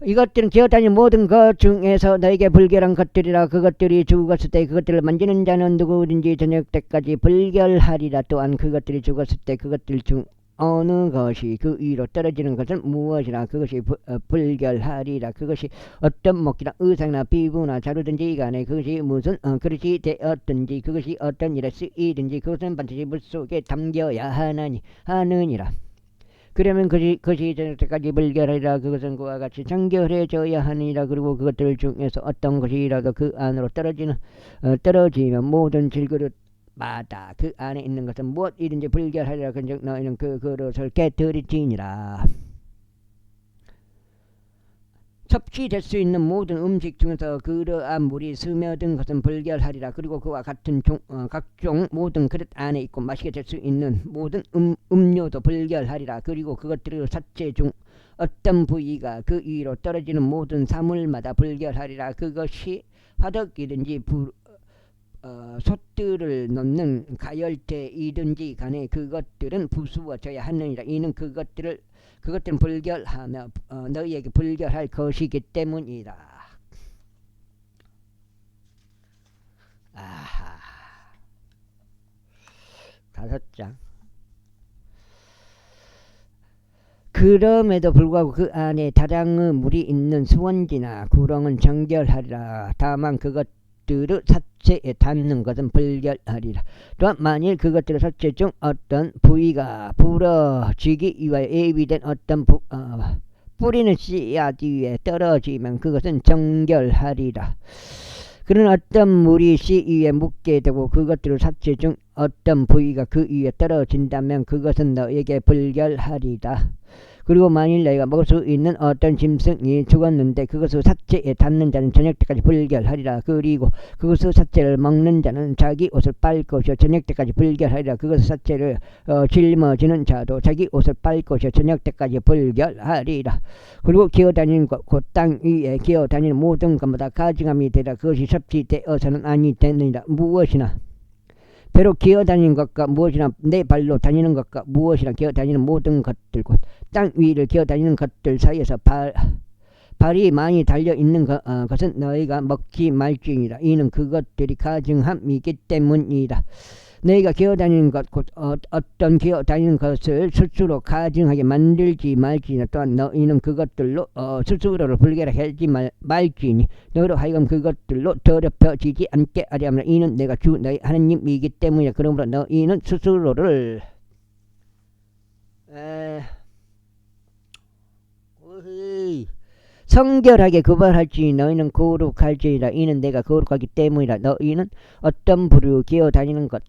이것들은 기어다니는 모든 것 중에서 너에게 불결한 것들이라. 그것들이 죽었을 때 그것들을 만지는 자는 누구든지 저녁 때까지 불결하리라. 또한 그것들이 죽었을 때 그것들 중 어느 것이 그 위로 떨어지는 것은 무엇이나 그것이 불결하리라. 그것이 어떤 먹기나 의상이나 피부나 자루든지 간에 그것이 무슨 그릇이 되었든지 그것이 어떤 일에 쓰이든지 그것은 반드시 물 속에 담겨야 하느니라. 그러면 그것이 저녁때까지 불결하리라. 그것은 그와 같이 정결해져야 하니라. 그리고 그것들 중에서 어떤 것이라도 그 안으로 떨어지면 모든 질그릇마다 그 안에 있는 것은 무엇이든지 불결하리라. 그런즉 너희는 그 그릇을 깨뜨리지니라. 섭취될 수 있는 모든 음식 중에서 그러한 물이 스며든 것은 불결하리라. 그리고 그와 같은 각종 모든 그릇 안에 있고 마시게 될 수 있는 모든 음료도 불결하리라. 그리고 그것들의 사체 중 어떤 부위가 그 위로 떨어지는 모든 사물마다 불결하리라. 그것이 화덕이든지 솥들을 넣는 가열대이든지 간에 그것들은 부수어져야 하느니라. 이는 그것들은 불결하며 너희에게 불결할 것이기 때문이다. 아하. 5장. 그럼에도 불구하고 그 안에 다량의 물이 있는 수원지나 구렁은 정결하리라. 다만 그것들의 사체에 닿는 것은 불결하리라. 또한 만일 그것들의 사체 중 어떤 부위가 부러지기 위하여 예비된 어떤 뿌리는 씨앗 위에 떨어지면 그것은 정결하리라. 그런 어떤 물이 씨 위에 묻게 되고 그것들의 사체 중 어떤 부위가 그 위에 떨어진다면 그것은 너에게 불결하리라. 그리고 만일 너희가 먹을 수 있는 어떤 짐승이 죽었는데 그것의 사체에 닿는 자는 저녁 때까지 불결하리라. 그리고 그것의 사체를 먹는 자는 자기 옷을 빨 것이요 저녁 때까지 불결하리라. 그것의 사체를 짊어지는 자도 자기 옷을 빨 것이요 저녁 때까지 불결하리라. 그리고 기어다니는 것 곧 땅 위에 기어다니는 모든 것마다 가증함이 되라. 그것이 섭취되어서는 아니 되느니라. 무엇이나 배로 기어다니는 것과 무엇이나 내 발로 다니는 것과 무엇이나 기어다니는 모든 것들 곧 땅 위를 기어다니는 것들 사이에서 발이 많이 달려있는 것은 너희가 먹지 말지니라. 이는 그것들이 가증함이기 때문이다. 너희가 기어다니는 것 곧 어떤 기어다니는 것을 스스로 가증하게 만들지 말지니라. 또한 너희는 그것들로 스스로를 불결하게 하지 말지니 너희로 하여금 그것들로 더럽혀지지 않게 하려 함이라. 이는 내가 주 너희 하나님이기 때문이라. 그러므로 너희는 스스로를 성결하게 구별할지 너희는 거룩할지니라. 이는 내가 거룩하기 때문이라. 너희는 어떤 부류 기어다니는 것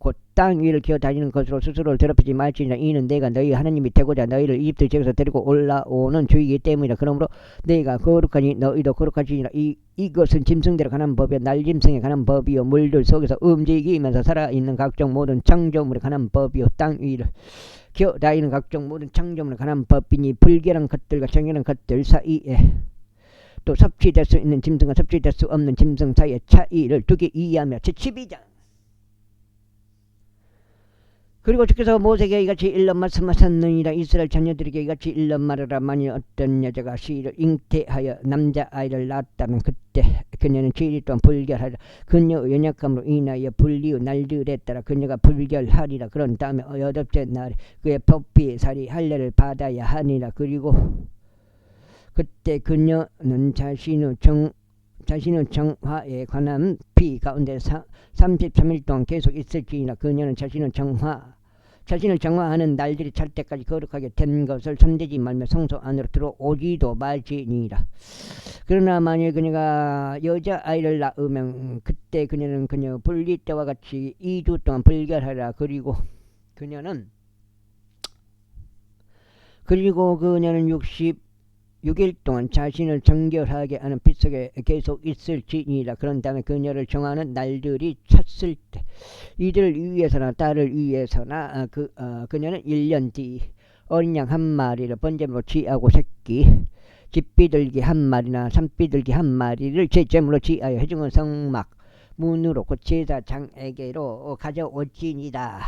곧 땅 위를 기어다니는 것으로 스스로를 더럽히지 말지니라. 이는 내가 너희 하나님이 되고자 너희를 이집트 지역에서 데리고 올라오는 주이기 때문이라. 그러므로 내가 거룩하니 너희도 거룩하지니라. 이것은 짐승대로 관한 법이요 날짐승에 관한 법이요 물들 속에서 움직이면서 살아있는 각종 모든 창조물에 관한 법이요 땅 위를 기어다니는 각종 모든 창조물에 관한 법이니 불결한 것들과 정결한 것들 사이에 또 섭취될 수 있는 짐승과 섭취될 수 없는 짐승 사이의 차이를 두게 이해하며 제12장. 그리고 주께서 모세에게 이같이 일러 말씀하셨느니라. 이스라엘 자녀들에게 이같이 일러 말하라. 만일 어떤 여자가 시를 잉태하여 남자아이를 낳았다면 그때 그녀는 7일 동안 불결하리라. 그녀의 연약함으로 인하여 불리의 날들에 따라 그녀가 불결하리라. 그런 다음에 8째 날에 그의 법비살이 할례를 받아야 하니라. 그리고 그때 그녀는 자신의 정화에 관한 피 가운데 33일 동안 계속 있을지니라. 그녀는 자신을 정화하는 날들이 찰 때까지 거룩하게 된 것을 손대지 말며 성소 안으로 들어오지도 말지니라. 그러나 만일 그녀가 여자아이를 낳으면 그때 그녀는 그녀 분리 때와 같이 2주 동안 불결하리라. 그리고 그녀는 6일 동안 자신을 정결하게 하는 피 속에 계속 있을지니라. 그런 다음에 그녀를 정하는 날들이 찼을 때 이들을 위해서나 딸을 위해서나 그녀는 1년 뒤 어린 양 한 마리를 번제물로 취하고 새끼 집비둘기 한 마리나 산비둘기 한 마리를 제제물로 취하여 회중의 성막 문으로 곧 제사장에게로 가져올지니라.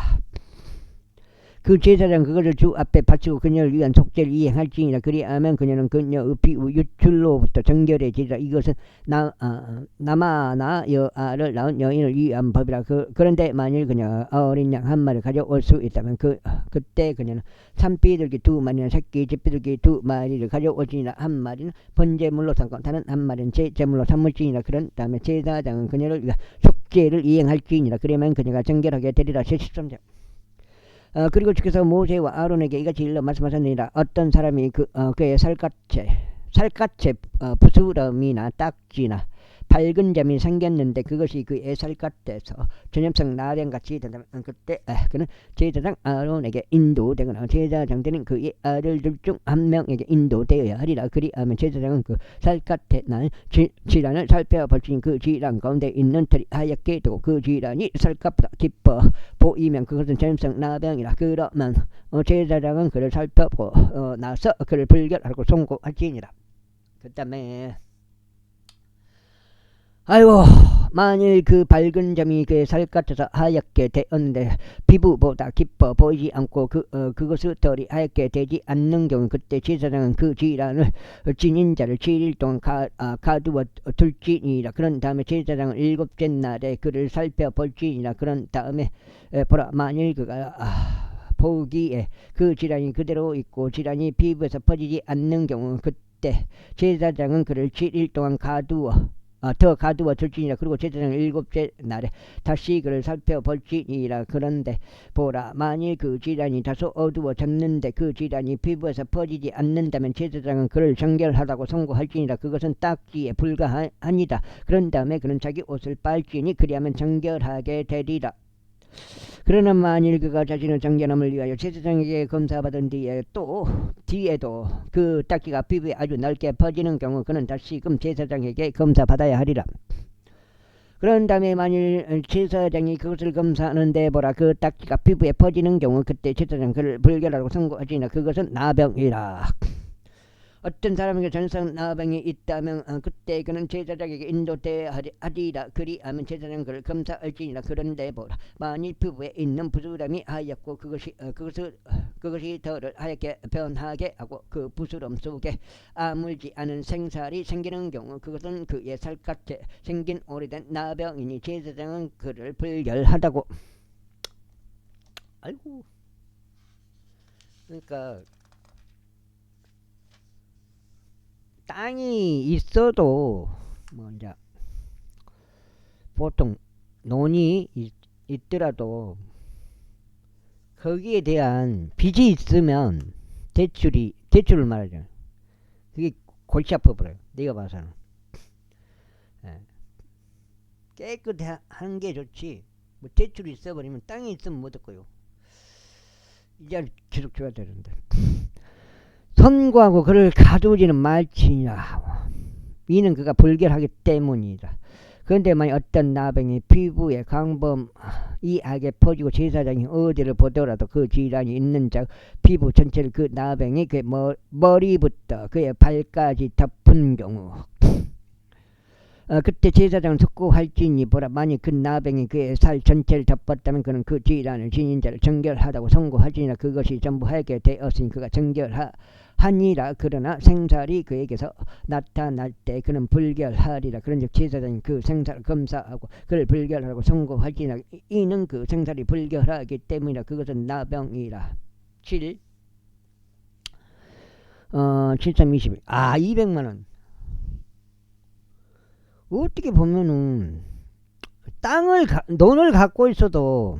그 제사장 그것을 주 앞에 바치고 그녀를 위한 속죄를 이행할지니라. 그리하면 그녀는 그녀의 피부 유출로부터 정결해지리라. 이것은 남아나 여아를 낳은 여인을 위한 법이라. 그런데 만일 그녀가 어린 양 한 마리를 가져올 수 있다면 그때 그녀는 산비둘기 2마리나 새끼 집비둘기 2마리를 가져올지니라. 한 마리는 번제물로 삼고 다른 한 마리는 제물로 삼을지니라. 그런 다음에 제사장은 그녀를 위한 속죄를 이행할지니라. 그러면 그녀가 정결하게 되리라. 13절. 그리고 주께서 모세와 아론에게 이같이 일러 말씀하셨느니라. 어떤 사람이 그의 살갗에 부스럼이나 딱지나 밝은 점이 생겼는데 그것이 그의 살갗에서 전염성 나병같이 된다면 그때 그는 제사장 아론에게 인도되거나 제사장들은 그의 아들들 중 한 명에게 인도되어야 하리라. 그리하면 제사장은 그 살갗에 난 질환을 살펴볼지니 그 질환 가운데 있는 털이 하얗게 되고 그 질환이 살갗보다 깊어 보이면 그것은 전염성 나병이라. 그러면 제사장은 그를 살펴보고 나서 그를 불결하고 송고할지니라. 그 다음에 아이고, 만일 그 밝은 점이 그의 살갗에서 하얗게 되었는데 피부보다 깊어 보이지 않고 그것의 털이 하얗게 되지 않는 경우 그때 제사장은 그 질환을 지닌 자를 7일 동안 가두어 둘지니라. 그런 다음에 제사장은 7째 날에 그를 살펴볼지니라. 그런 다음에 보라, 만일 그가 보기에 그 질환이 그대로 있고 질환이 피부에서 퍼지지 않는 경우 그때 제사장은 그를 7일 동안 더 가두어 둘지니라. 그리고 제사장은 7째 날에 다시 그를 살펴볼지니라. 그런데 보라, 만일 그 질환이 다소 어두워졌는데 그 질환이 피부에서 퍼지지 않는다면 제사장은 그를 정결하다고 선고할지니라. 그것은 딱지에 불과하니라. 그런 다음에 그는 자기 옷을 빨지니 그리하면 정결하게 되리라. 그러나 만일 그가 자신의 정결함을 위하여 제사장에게 검사받은 뒤에도 그 딱지가 피부에 아주 넓게 퍼지는 경우 그는 다시금 제사장에게 검사받아야 하리라. 그런 다음에 만일 제사장이 그것을 검사하는데 보라, 그 딱지가 피부에 퍼지는 경우 그때 제사장은 그를 불결하라고 선고하지나 그것은 나병이라. 어떤 사람에게 전성 나병이 있다면 그때 그는 제사장에게 인도되어야 하리라. 그리하면 제사장은 그를 검사할지니라. 그런데 보라, 만일 피부에 있는 부스럼이 하얗고 그것이 털을 하얗게 변하게 하고 그 부스럼 속에 아물지 않은 생살이 생기는 경우 그것은 그의 살갗에 생긴 오래된 나병이니 제사장은 그를 불결하다고. 아이고, 그러니까 땅이 있어도 이제 보통 논이 있더라도 거기에 대한 빚이 있으면 대출을 말하잖아요. 그게 골치 아파버려요. 내가 봐서는. 깨끗한 게 좋지. 뭐 대출이 있어버리면 땅이 있으면 못 얻고요. 이제 계속 줘야 되는데. 선고하고 그를 가두지는 말지니라. 이는 그가 불결하기 때문이다. 그런데 만약 어떤 나병이 피부에 광범위하게 퍼지고 제사장이 어디를 보더라도 그 질환이 있는 자 피부 전체를 그 나병이 그의 머리부터 그의 발까지 덮은 경우 그때 제사장은 속고할지니 보라, 만일 그 나병이 그의 살 전체를 덮었다면 그는 그 질환을 지닌 자를 정결하다고 선고할지니라. 그것이 전부 하게 되었으니 그가 정결하니라. 그러나 생살이 그에게서 나타날 때 그는 불결하리라. 그런즉 제사장이 그 생살을 검사하고 그를 불결하라고 선고할지니라. 이는 그 생살이 불결하기 때문이라. 그것은 나병이라. 7 7.21 200만원. 어떻게 보면은 논을 갖고 있어도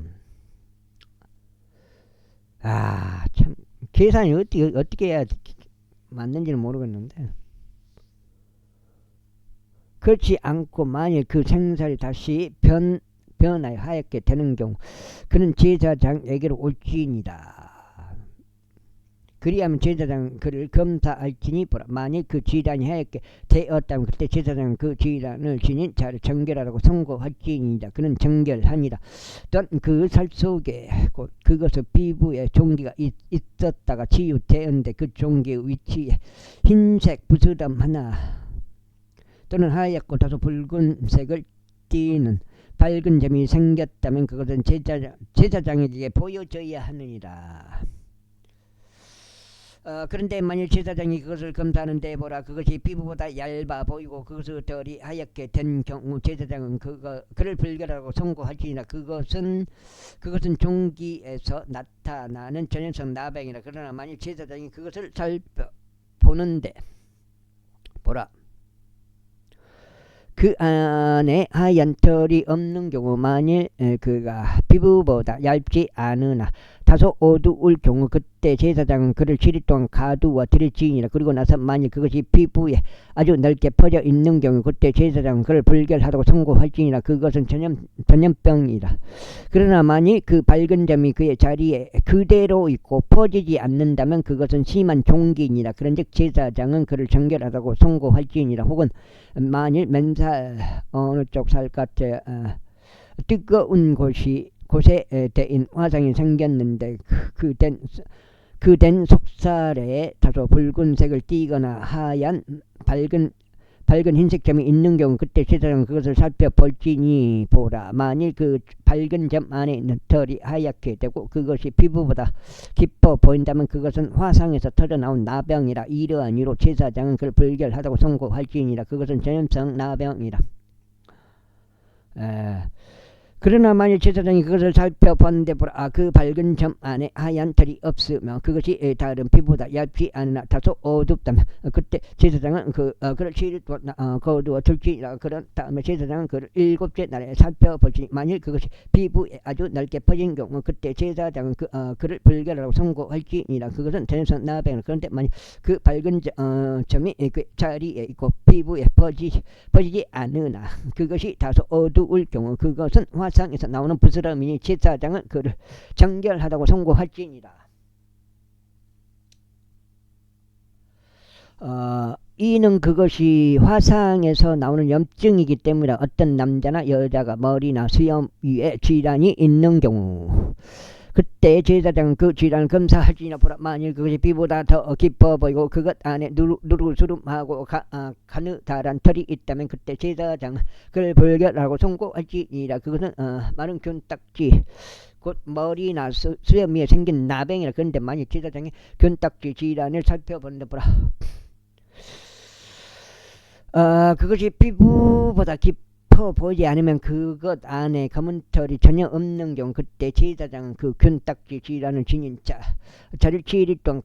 참 계산이 어떻게 해야 맞는지는 모르겠는데, 그렇지 않고 만일 그 생살이 다시 변하여 하얗게 되는 경우 그는 제사장에게로 올지니라. 그리하면 제사장은 그를 검사할지니 보라, 만일 그 질환이 하얗게 되었다면 그때 제사장은 그 질환을 지닌 자를 정결하라고 선고할지니라. 그는 정결하니라. 또한 그 살 속에 그것의 피부에 종기가 있었다가 치유되었는데 그 종기의 위치에 흰색 부스럼 하나 또는 하얗고 다소 붉은색을 띠는 밝은 점이 생겼다면 그것은 제사장에게 보여져야 하느니라. 그런데 만일 제사장이 그것을 검사하는데 보라 그것이 피부보다 얇아 보이고 그것의 털이 하얗게 된 경우 제사장은 그를 불결하고 선고할지니라. 그것은 종기에서 나타나는 전염성 나병이라. 그러나 만일 제사장이 그것을 살펴보는데 보라 그 안에 하얀 털이 없는 경우 만일 그가 피부보다 얇지 않으나 다소 어두울 경우 그때 제사장은 그를 7일 동안 가두어 드릴 지니라. 그리고 나서 만일 그것이 피부에 아주 넓게 퍼져 있는 경우 그때 제사장은 그를 불결하다고 선고할지니라. 그것은 전염병이라. 그러나 만일 그 밝은 점이 그의 자리에 그대로 있고 퍼지지 않는다면 그것은 심한 종기니라. 그런즉 제사장은 그를 정결하다고 선고할지니라. 혹은 만일 맨살 어느 쪽 살갗에 뜨거운 곳에 대인 화상이 생겼는데 그 된 속살에 다소 붉은색을 띠거나 하얀 밝은 흰색 점이 있는 경우 그때 제사장은 그것을 살펴볼지니 보라 만일 그 밝은 점 안에 있는 털이 하얗게 되고 그것이 피부보다 깊어 보인다면 그것은 화상에서 터져나온 나병이라. 이러한 이유로 제사장은 그를 불결하다고 선고할지니라. 그것은 전염성 나병이라. 그러나 만일 제사장이 그것을 살펴본데 보라 그 밝은 점 안에 하얀 털이 없으며 그것이 다른 피부보다 얇지 않으나 다소 어둡다면 그때 제사장은 그를 7일 동안 거두어 둘지니라. 그런 다음에 제사장은 그를 7째 날에 살펴볼지니 만일 그것이 피부에 아주 넓게 퍼진 경우 그때 제사장은 그를 불결하라고 선고할지니라. 그것은 전염성 나병이라. 그런데 만일 그 밝은 점이 그 자리에 있고 피부에 퍼지지 않으나 그것이 다소 어두울 경우 그것은 화상에서 나오는 부스럼이니 제사장은 그를 정결하다고 선고할지니라. 이는 그것이 화상에서 나오는 염증이기 때문이라. 어떤 남자나 여자가 머리나 수염 위에 질환이 있는 경우 그때 제사장은 그 질환을 검사할지니라. 보라 만일 그것이 피보다 더 깊어 보이고 그것 안에 누르스름하고 가느다란 털이 있다면 그때 제사장은 그를 불결하고 선고할지니라. 그것은 마른 균딱지 곧 머리나 수염 위에 생긴 나병이라. 그런데 만일 제사장이 균딱지 질환을 살펴보는데 보라 그것이 피부보다 깊어 보이지 않으면 그것 안에 검은 털이 전혀 없는 경우 그때 제사장은 그 균딱지 질환을 지닌 자를 7일 동안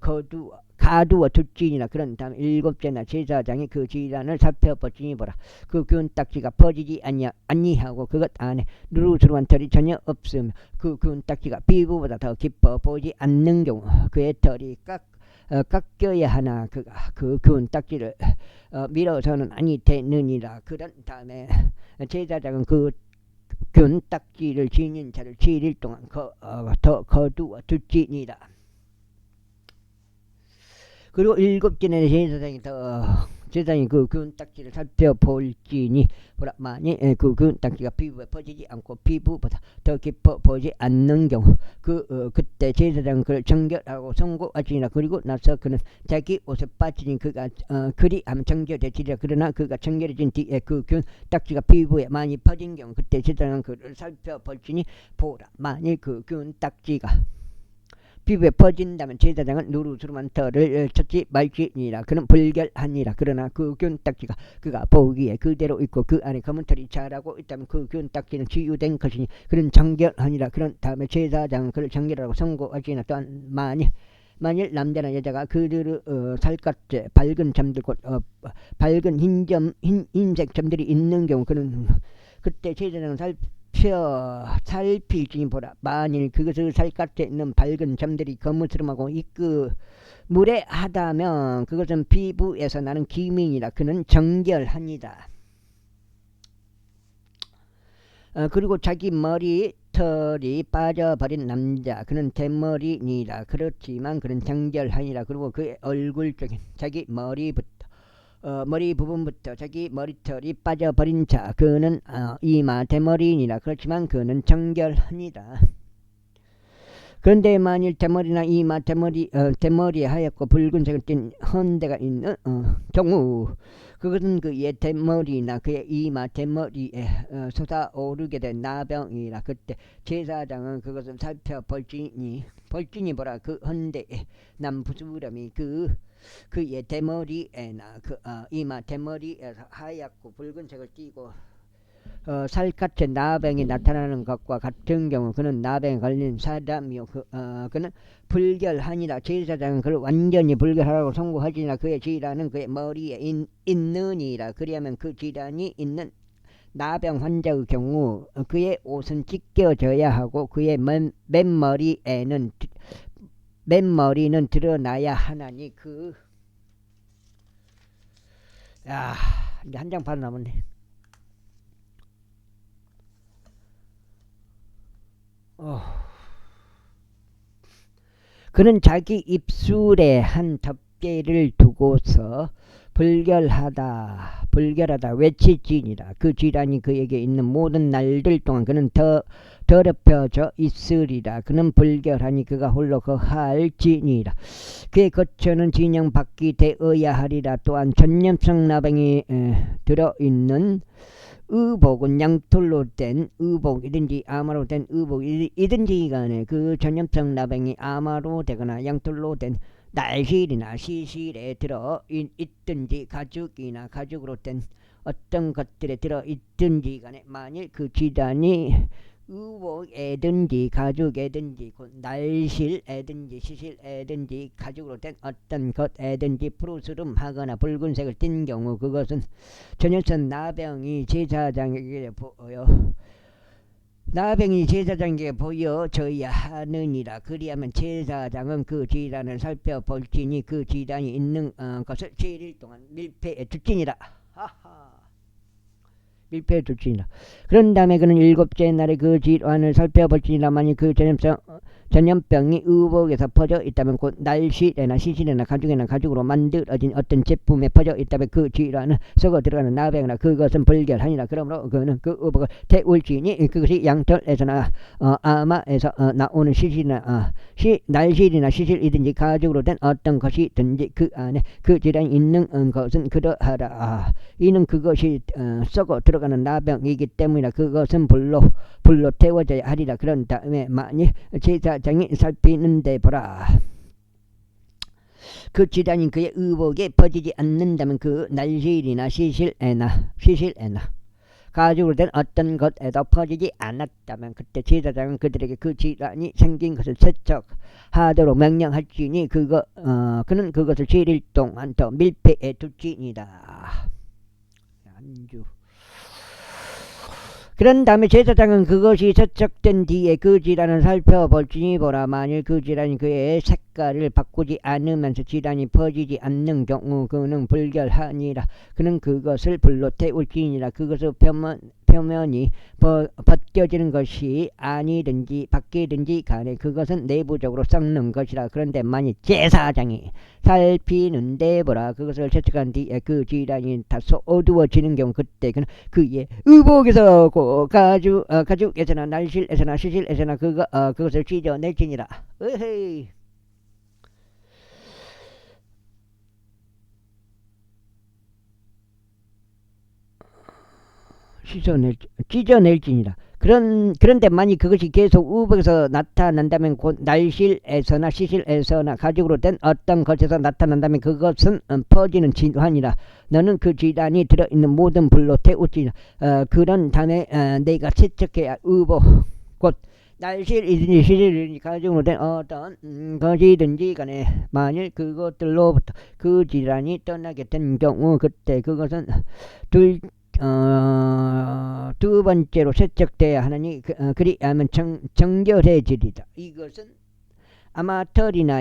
가두어 둘지니라. 그런 다음 7째 날 제사장이 그 질환을 살펴보지니 보라 그 균딱지가 퍼지지 아니하고 그것 안에 누르스름한 털이 전혀 없으며 그 균딱지가 피부보다 더 깊어 보이지 않는 경우 그의 털이 깎여야 하나 그 균딱지를 밀어서는 아니 되느니라. 그런 다음에 제사장은 그 균딱지를 지닌 자를 7일 동안 더 거두어 둘지니라. 그리고 7째 날에 제사장이 그 균딱지를 살펴볼지니 보라 만일 그 균딱지가 피부에 퍼지지 않고 피부보다 더 깊어 보이지 않는 경우 그때 제사장은 그를 정결하고 선고할지니라. 그리고 나서 그는 자기 옷에 빠지니 그가 그리하면 정결되리라. 그러나 그가 정결해진 뒤에 그 균딱지가 피부에 많이 퍼진 경우 그때 제사장은 그를 살펴볼지니 보라 만일 그 균딱지가 피부에 퍼진다면 제사장은 누르스름한 털을 찾지 말지니라. 그는 불결하니라. 그러나 그 균딱지가 그가 보기에 그대로 있고 그 안에 검은 털이 자라고 있다면 그 균딱지는 치유된 것이니 그는 정결하니라. 그런 다음에 제사장은 그를 정결하라고 선고하지나. 또한 만일 남자나 여자가 그들의 살갗에 밝은 점들 곧 밝은 흰색 점들이 있는 경우 그때 제사장은 살필지니 보라 만일 그것을 살갗에 있는 밝은 점들이 거무스름하고 무례하다면 그것은 피부에서 나는 기민이라. 그는 정결하니라. 그리고 자기 머리털이 빠져버린 남자 그는 대머리니라. 그렇지만 그는 정결하니라. 그리고 그의 얼굴 쪽에 자기 머리 부분부터 자기 머리털이 빠져버린 자 그는 이마 대머리니라. 그렇지만 그는 정결하니라. 그런데 만일 대머리나 이마 대머리에 하얗고 붉은색을 띤 헌데가 있는 경우, 그것은 그의 대머리나 그의 이마 대머리에 솟아오르게 된 나병이라. 그때 제사장은 그것을 살펴 벌진이 보라. 그 헌데에 난 부스럼이 그의 대머리에나 이마 대머리에서 하얗고 붉은색을 띠고 살갗에 나병이 나타나는 것과 같은 경우 그는 나병에 걸린 사람이요 그는 불결하니라. 제사장은 그를 완전히 불결하라고 선고하지나 그의 질환은 그의 머리에 있느니라. 그리하면 그 질환이 있는 나병 환자의 경우 그의 옷은 찢겨져야 하고 그의 맨머리는 드러나야 하나니 이제 한 장 반 남았네. 그는 자기 입술에 한 덮개를 두고서 불결하다 외칠지니라. 그 질환이 그에게 있는 모든 날들 동안 그는 더럽혀져 있으리라. 그는 불결하니 그가 홀로 거할지니라. 그의 거처는 진영밖이 되어야 하리라. 또한 전염성 나병이 들어있는 의복은 양털로 된 의복이든지 아마로 된 의복이든지 간에 그 전염성 나병이 아마로 되거나 양털로 된 날실이나 시실에 들어 있든지 가죽이나 가죽으로 된 어떤 것들에 들어 있든지 간에 만일 그 질환이 의복에든지 가죽에든지 날실에든지 시실에든지 가죽으로 된 어떤 것에든지 푸르스름하거나 붉은색을 띤 경우 그것은 전염성 나병이 제사장에게 보여져야 하느니라. 그리하면 제사장은 그 질환을 살펴볼지니 그 질환이 있는 것을 7일 동안 밀폐해 둘지니라. 밀폐해 둘지니라. 그런 다음에 그는 7째 날에 그 질환을 살펴볼지니라. 만일 그 전염병이 의복에서 퍼져 있다면 곧 날실에나 시실에나 가죽에나 가죽으로 만들어진 어떤 제품에 퍼져 있다면 그 질환은 썩어 들어가는 나병이나 그것은 불결하니라. 그러므로 그는 그 의복을 태울지니 그것이 양털에서나 아마에서 나오는 날실이나 시실이든지 가죽으로 된 어떤 것이든지 그 안에 그 질환이 있는 것은 그러하라. 이는 그것이 썩어 들어가는 나병이기 때문이라. 그것은 불로 태워져야 하리라. 그런 다음에 만일 제사장이 살피는데 보라. 그 질환이 그의 의복에 퍼지지 않는다면 그 날실이나 시실에나 가죽으로 된 어떤 것에도 퍼지지 않았다면 그때 제사장은 그들에게 그 질환이 생긴 것을 세척하도록 명령할지니 그는 그것을 7일 동안 더 밀폐해 둘지니라. 안주. 그런 다음에 제사장은 그것이 세척된 뒤에 그 질환을 살펴볼지니 보라. 만일 그 질환이 그의 색깔을 바꾸지 않으면서 질환이 퍼지지 않는 경우 그는 불결하니라. 그는 그것을 불로 태울지니라. 그것의 표면이 벗겨지는 것이 아니든지 바뀌든지 간에 그것은 내부적으로 썩는 것이라. 그런데 만일 제사장이 살피는데 보라. 그것을 세척한 뒤에 그 질환이 다소 어두워지는 경우 그때 그는 그의 의복에서 가죽에서나 날실에서나 시실에서나 그것을 찢어낼지니라. 으헤이. 찢어낼지니라. 그런데 만약 그것이 계속 의복에서 나타난다면 곧 날실에서나 시실에서나 가죽으로 된 어떤 것에서 나타난다면 그것은 퍼지는 질환이라. 너는 그 질환이 들어있는 모든 불로 태우지라. 그런 다음에 내가 세척해야 의복 곧 날실이든지 시실이든지 가죽으로 된 어떤 것이든지 간에 만일 그것들로부터 그 질환이 떠나게 된 경우 그때 그것은 두 번째로 세척돼야 하느니 그리하면 정결해지리라. 이것은 아마털이나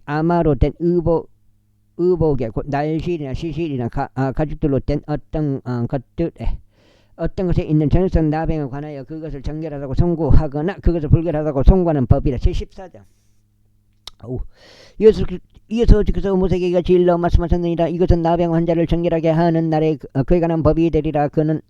아마로 된 의복에 날실이나 시실이나 가죽들로 된 어떤 것에 있는 전염성 나병에 관하여 그것을 정결하다고 선고하거나 그것을 불결하다고 선고하는 법이라. 제14장. 이어서 주께서 모세에게 진로 말씀하셨느니라. 이것은 나병 환자를 정결하게 하는 날에 그에 관한 법이 되리라. 그는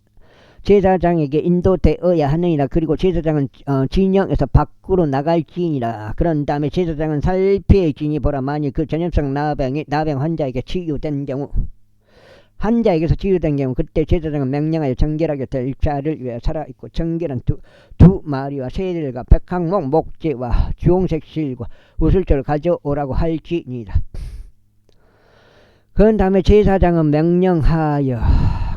제사장에게 인도되어야 하느니라. 그리고 제사장은 진영에서 밖으로 나갈지니라. 그런 다음에 제사장은 살피지니 보라, 만일 그 전염성 나병이 나병 환자에게 치유된 경우, 환자에게서 치유된 경우, 그때 제사장은 명령하여 정결하게 될 자를 위하여 살아있고 정결한 두 마리와 새들과 백항목 목재와 주홍색 실과 우슬초를 가져오라고 할지니라. 그런 다음에 제사장은 명령하여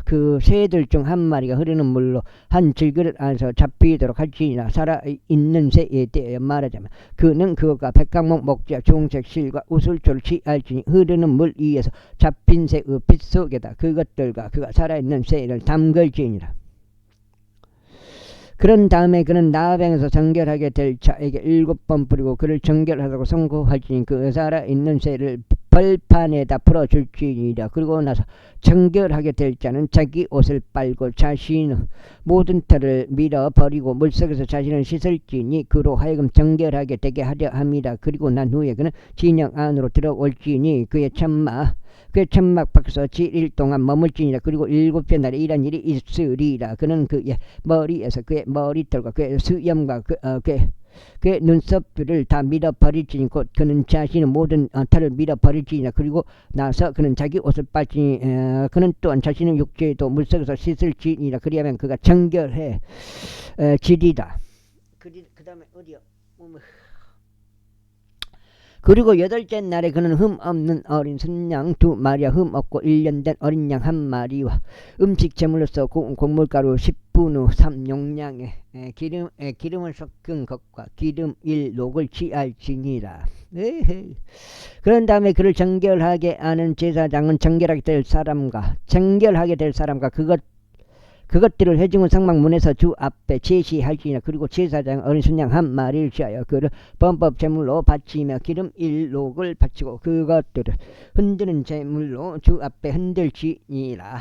그 새들 중 한 마리가 흐르는 물로 한 질그릇 안에서 잡히도록 할지니라. 살아있는 새에 대하여 말하자면 그는 그것과 백항목 목재와 주홍색 실과 우슬초를 취할지니 흐르는 물 위에서 잡힌 새의 빗속에다 그것들과 그가 살아있는 새를 담글지니라. 그런 다음에 그는 나병에서 정결하게 될 자에게 7번 뿌리고 그를 정결하다고 선고할지니 그 살아있는 새를 벌판에다 풀어줄지니라. 그리고 나서 정결하게 될 자는 자기 옷을 빨고 자신의 모든 털을 밀어버리고 물속에서 자신을 씻을지니 그로 하여금 정결하게 되게 하려 합니다. 그리고 난 후에 그는 진영 안으로 들어올지니 그의 천막 밖에서 7일 동안 머물지니라. 그리고 7째 날에 이런 일이 있으리라. 그는 그의 머리에서 그의 머리털과 그의 수염과 그의 눈썹들을 다 밀어버릴지니 곧 그는 자신의 모든 털을 밀어버릴지니라. 그리고 나서 그는 자기 옷을 빨지니 그는 또한 자신의 육체도 물속에서 씻을지니라. 그리하면 그가 정결해 지리라. 그 다음에 어디요? 그리고 8째 날에 그는 흠 없는 어린 순양 2마리와 흠 없고 1년 된 어린 양 1마리와 음식 제물로서 곡물가루 10분의 3 용량의 기름을 섞은 것과 기름 1녹을 취할지니라. 그런 다음에 그를 정결하게 하는 제사장은 정결하게 될 사람과 그것들을 회중의 성막문에서 주 앞에 제시할지니라. 그리고 제사장은 어린 순양 1마리를 취하여 그를 범법 제물로 바치며 기름 1녹을 바치고 그것들을 흔드는 제물로 주 앞에 흔들지니라.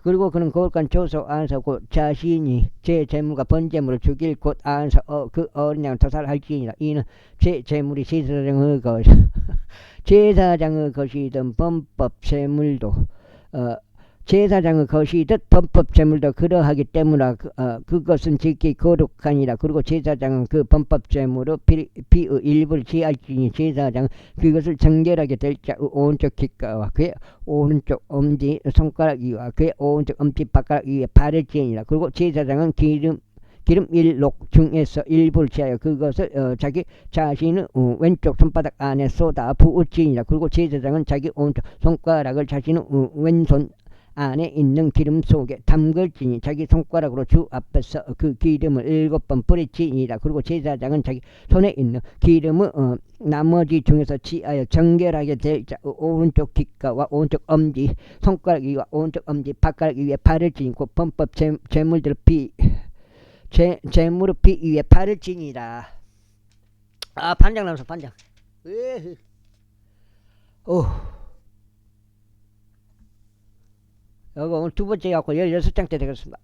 그리고 그는 거룩한 조소 안에서 곧 자신이 제 제물과 번제물을 죽일 곳 안에서 그 어린 양을 토살할지니라. 이는 제 제물이 제사장의 것이든 범법 제물도 제사장의 것이듯 범법 제물도 그러하기 때문에 그것은 지키 거룩하니라. 그리고 제사장은 그 범법 제물로 피의 일부를 취할지니 제사장은 그것을 정결하게 될 자의 오른쪽 귓가와 그의 오른쪽 엄지 손가락 위와 그의 오른쪽 엄지 발가락 위에 바를지니라. 그리고 제사장은 기름 1녹 중에서 일부를 취하여 그것을 자기 자신의 왼쪽 손바닥 안에 쏟아 부을지니라. 그리고 제사장은 자기 오른쪽 손가락을 자신의 왼손 안에 있는 기름 속에 담글지니 자기 손가락으로 주 앞에서 그 기름을 7번 뿌리지니라. 그리고 제사장은 자기 손에 있는 기름을 나머지 중에서 취하여 정결하게 될 자 오른쪽 귓가와 오른쪽 엄지 손가락 위와 오른쪽 엄지 발가락 위에 바를지니 곧 범법 제물을 제물의 피 위에 바를지니라. 반장 나왔어, 반장. 여기 오늘 2번째 갖고 16장째 되겠습니다.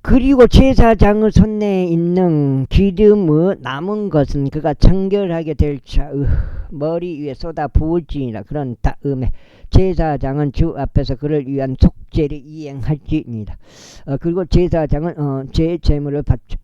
그리고 제사장의 손에 있는 기름의 남은 것은 그가 정결하게 될 자의 머리 위에 쏟아 부을지니라. 그런 다음에 제사장은 주 앞에서 그를 위한 속죄를 이행할지니라. 그리고 제사장은 제 제물을 바쳐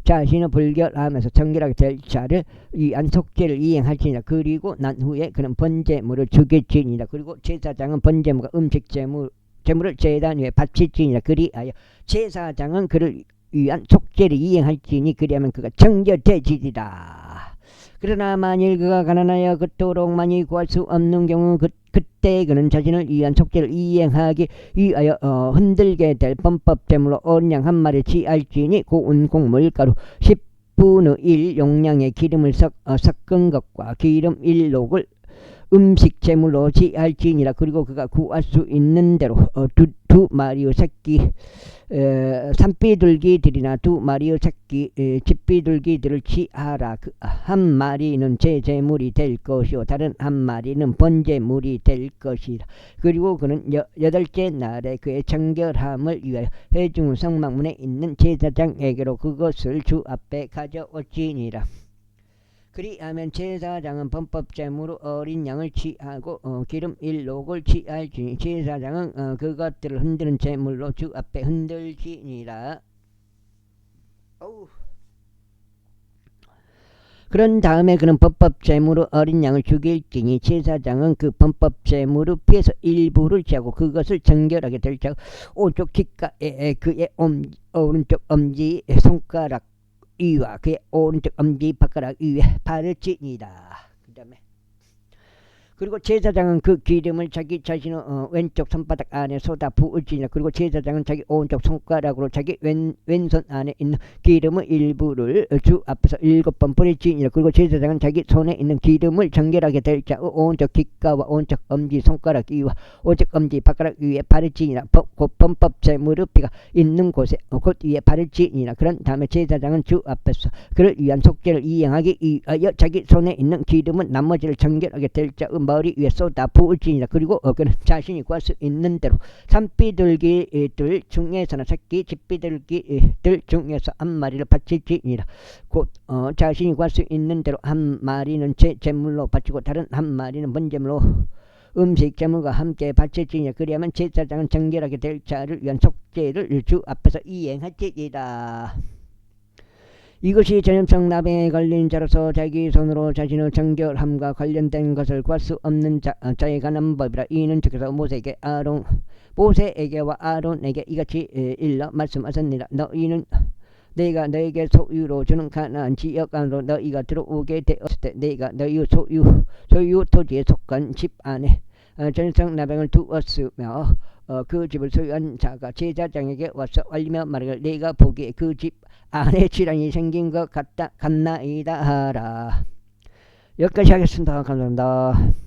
자신의 불결함에서 정결하게 될 자를 위한 속죄를 이행할지니라. 그리고 난 후에 그는 번제물을 죽일지니라. 그리고 제사장은 번제물과 음식 제물을 제단 위에 바칠지니라. 그리하여 제사장은 그를 위한 속죄를 이행할지니 그리하면 그가 정결되지리라. 그러나 만일 그가 가난하여 그토록 많이 구할 수 없는 경우 그때 그는 자신을 위한 속죄를 이행하기 위하여 흔들게 될 범법 제물로 어린 양 1마리를 취할지니 고운 곡물가루 10분의 1 용량의 기름을 섞은 것과 기름 1녹을 음식 제물로 취할지니라. 그리고 그가 구할 수 있는 대로 두 마리의 새끼 산비둘기들이나 2마리의 새끼 집비둘기들을 취하라. 그 한 마리는 제 제물이 될 것이요 다른 한 마리는 번제물이 될 것이라. 그리고 그는 8째 날에 그의 정결함을 위하여 회중 성막문에 있는 제사장에게로 그것을 주 앞에 가져올지니라. 그리하면 제사장은 범법제물로 어린 양을 취하고 기름 1록을 취할지니 제사장은 그것들을 흔드는 제물로 주 앞에 흔들지니라. 그런 다음에 그는 범법제물로 어린 양을 죽일지니 제사장은 그 범법제물을 피해서 일부를 취하고 그것을 정결하게 될 자 오른쪽 귓가에 그의 오른쪽 엄지 손가락 위와 그의 오른쪽 엄지 발가락 위에 바르지니라. 그 다음에 그리고 제사장은 그 기름을 자기 자신의 왼쪽 손바닥 안에 쏟아 부을지니라. 그리고 제사장은 자기 오른쪽 손가락으로 자기 왼손 안에 있는 기름의 일부를 주 앞에서 7번 뿌릴지니라. 그리고 제사장은 자기 손에 있는 기름을 정결하게 될 자 오른쪽 귓가와 오른쪽 엄지 손가락 위와 오른쪽 엄지 발가락 위에 바를지니라. 곧 범법 제물의 피가 있는 곳에 곧 위에 바를지니라. 그런 다음에 제사장은 주 앞에서 그를 위한 속죄를 이행하기 위하여 자기 손에 있는 기름은 나머지를 정결하게 될 자의 머리 위에 쏟아 부을지니라. 그리고 그는 자신이 구할 수 있는 대로 산비둘기들 중에서나 새끼 집비둘기들 중에서 한 마리를 바칠지니라. 곧 자신이 구할 수 있는 대로 한 마리는 제물로 바치고 다른 한 마리는 번제물로 음식 제물과 함께 바칠지니라. 그리하면 제사장은 정결하게 될 자를 위한 속죄를 주 앞에서 이행할지니라. 이것이 전염성 나병에 걸린 자로서 자기 손으로 자신의 정결함과 관련된 것을 구할 수 없는 자에 관한 법이라. 이는 주께서 모세에게와 아론에게 이같이 일러 말씀하셨느니라. 너희는 내가 너에게 소유로 주는 가나안 지역 안으로 너희가 들어오게 되었을 때 내가 너희 소유 토지에 속한 집 안에 전염성 나병을 두었으며 그 집을 소유한 자가 제사장에게 와서 알리며 말하기를 내가 보기에 그 집 안에 질환이 생긴 것 같나이다 하라. 여기까지 하겠습니다. 감사합니다.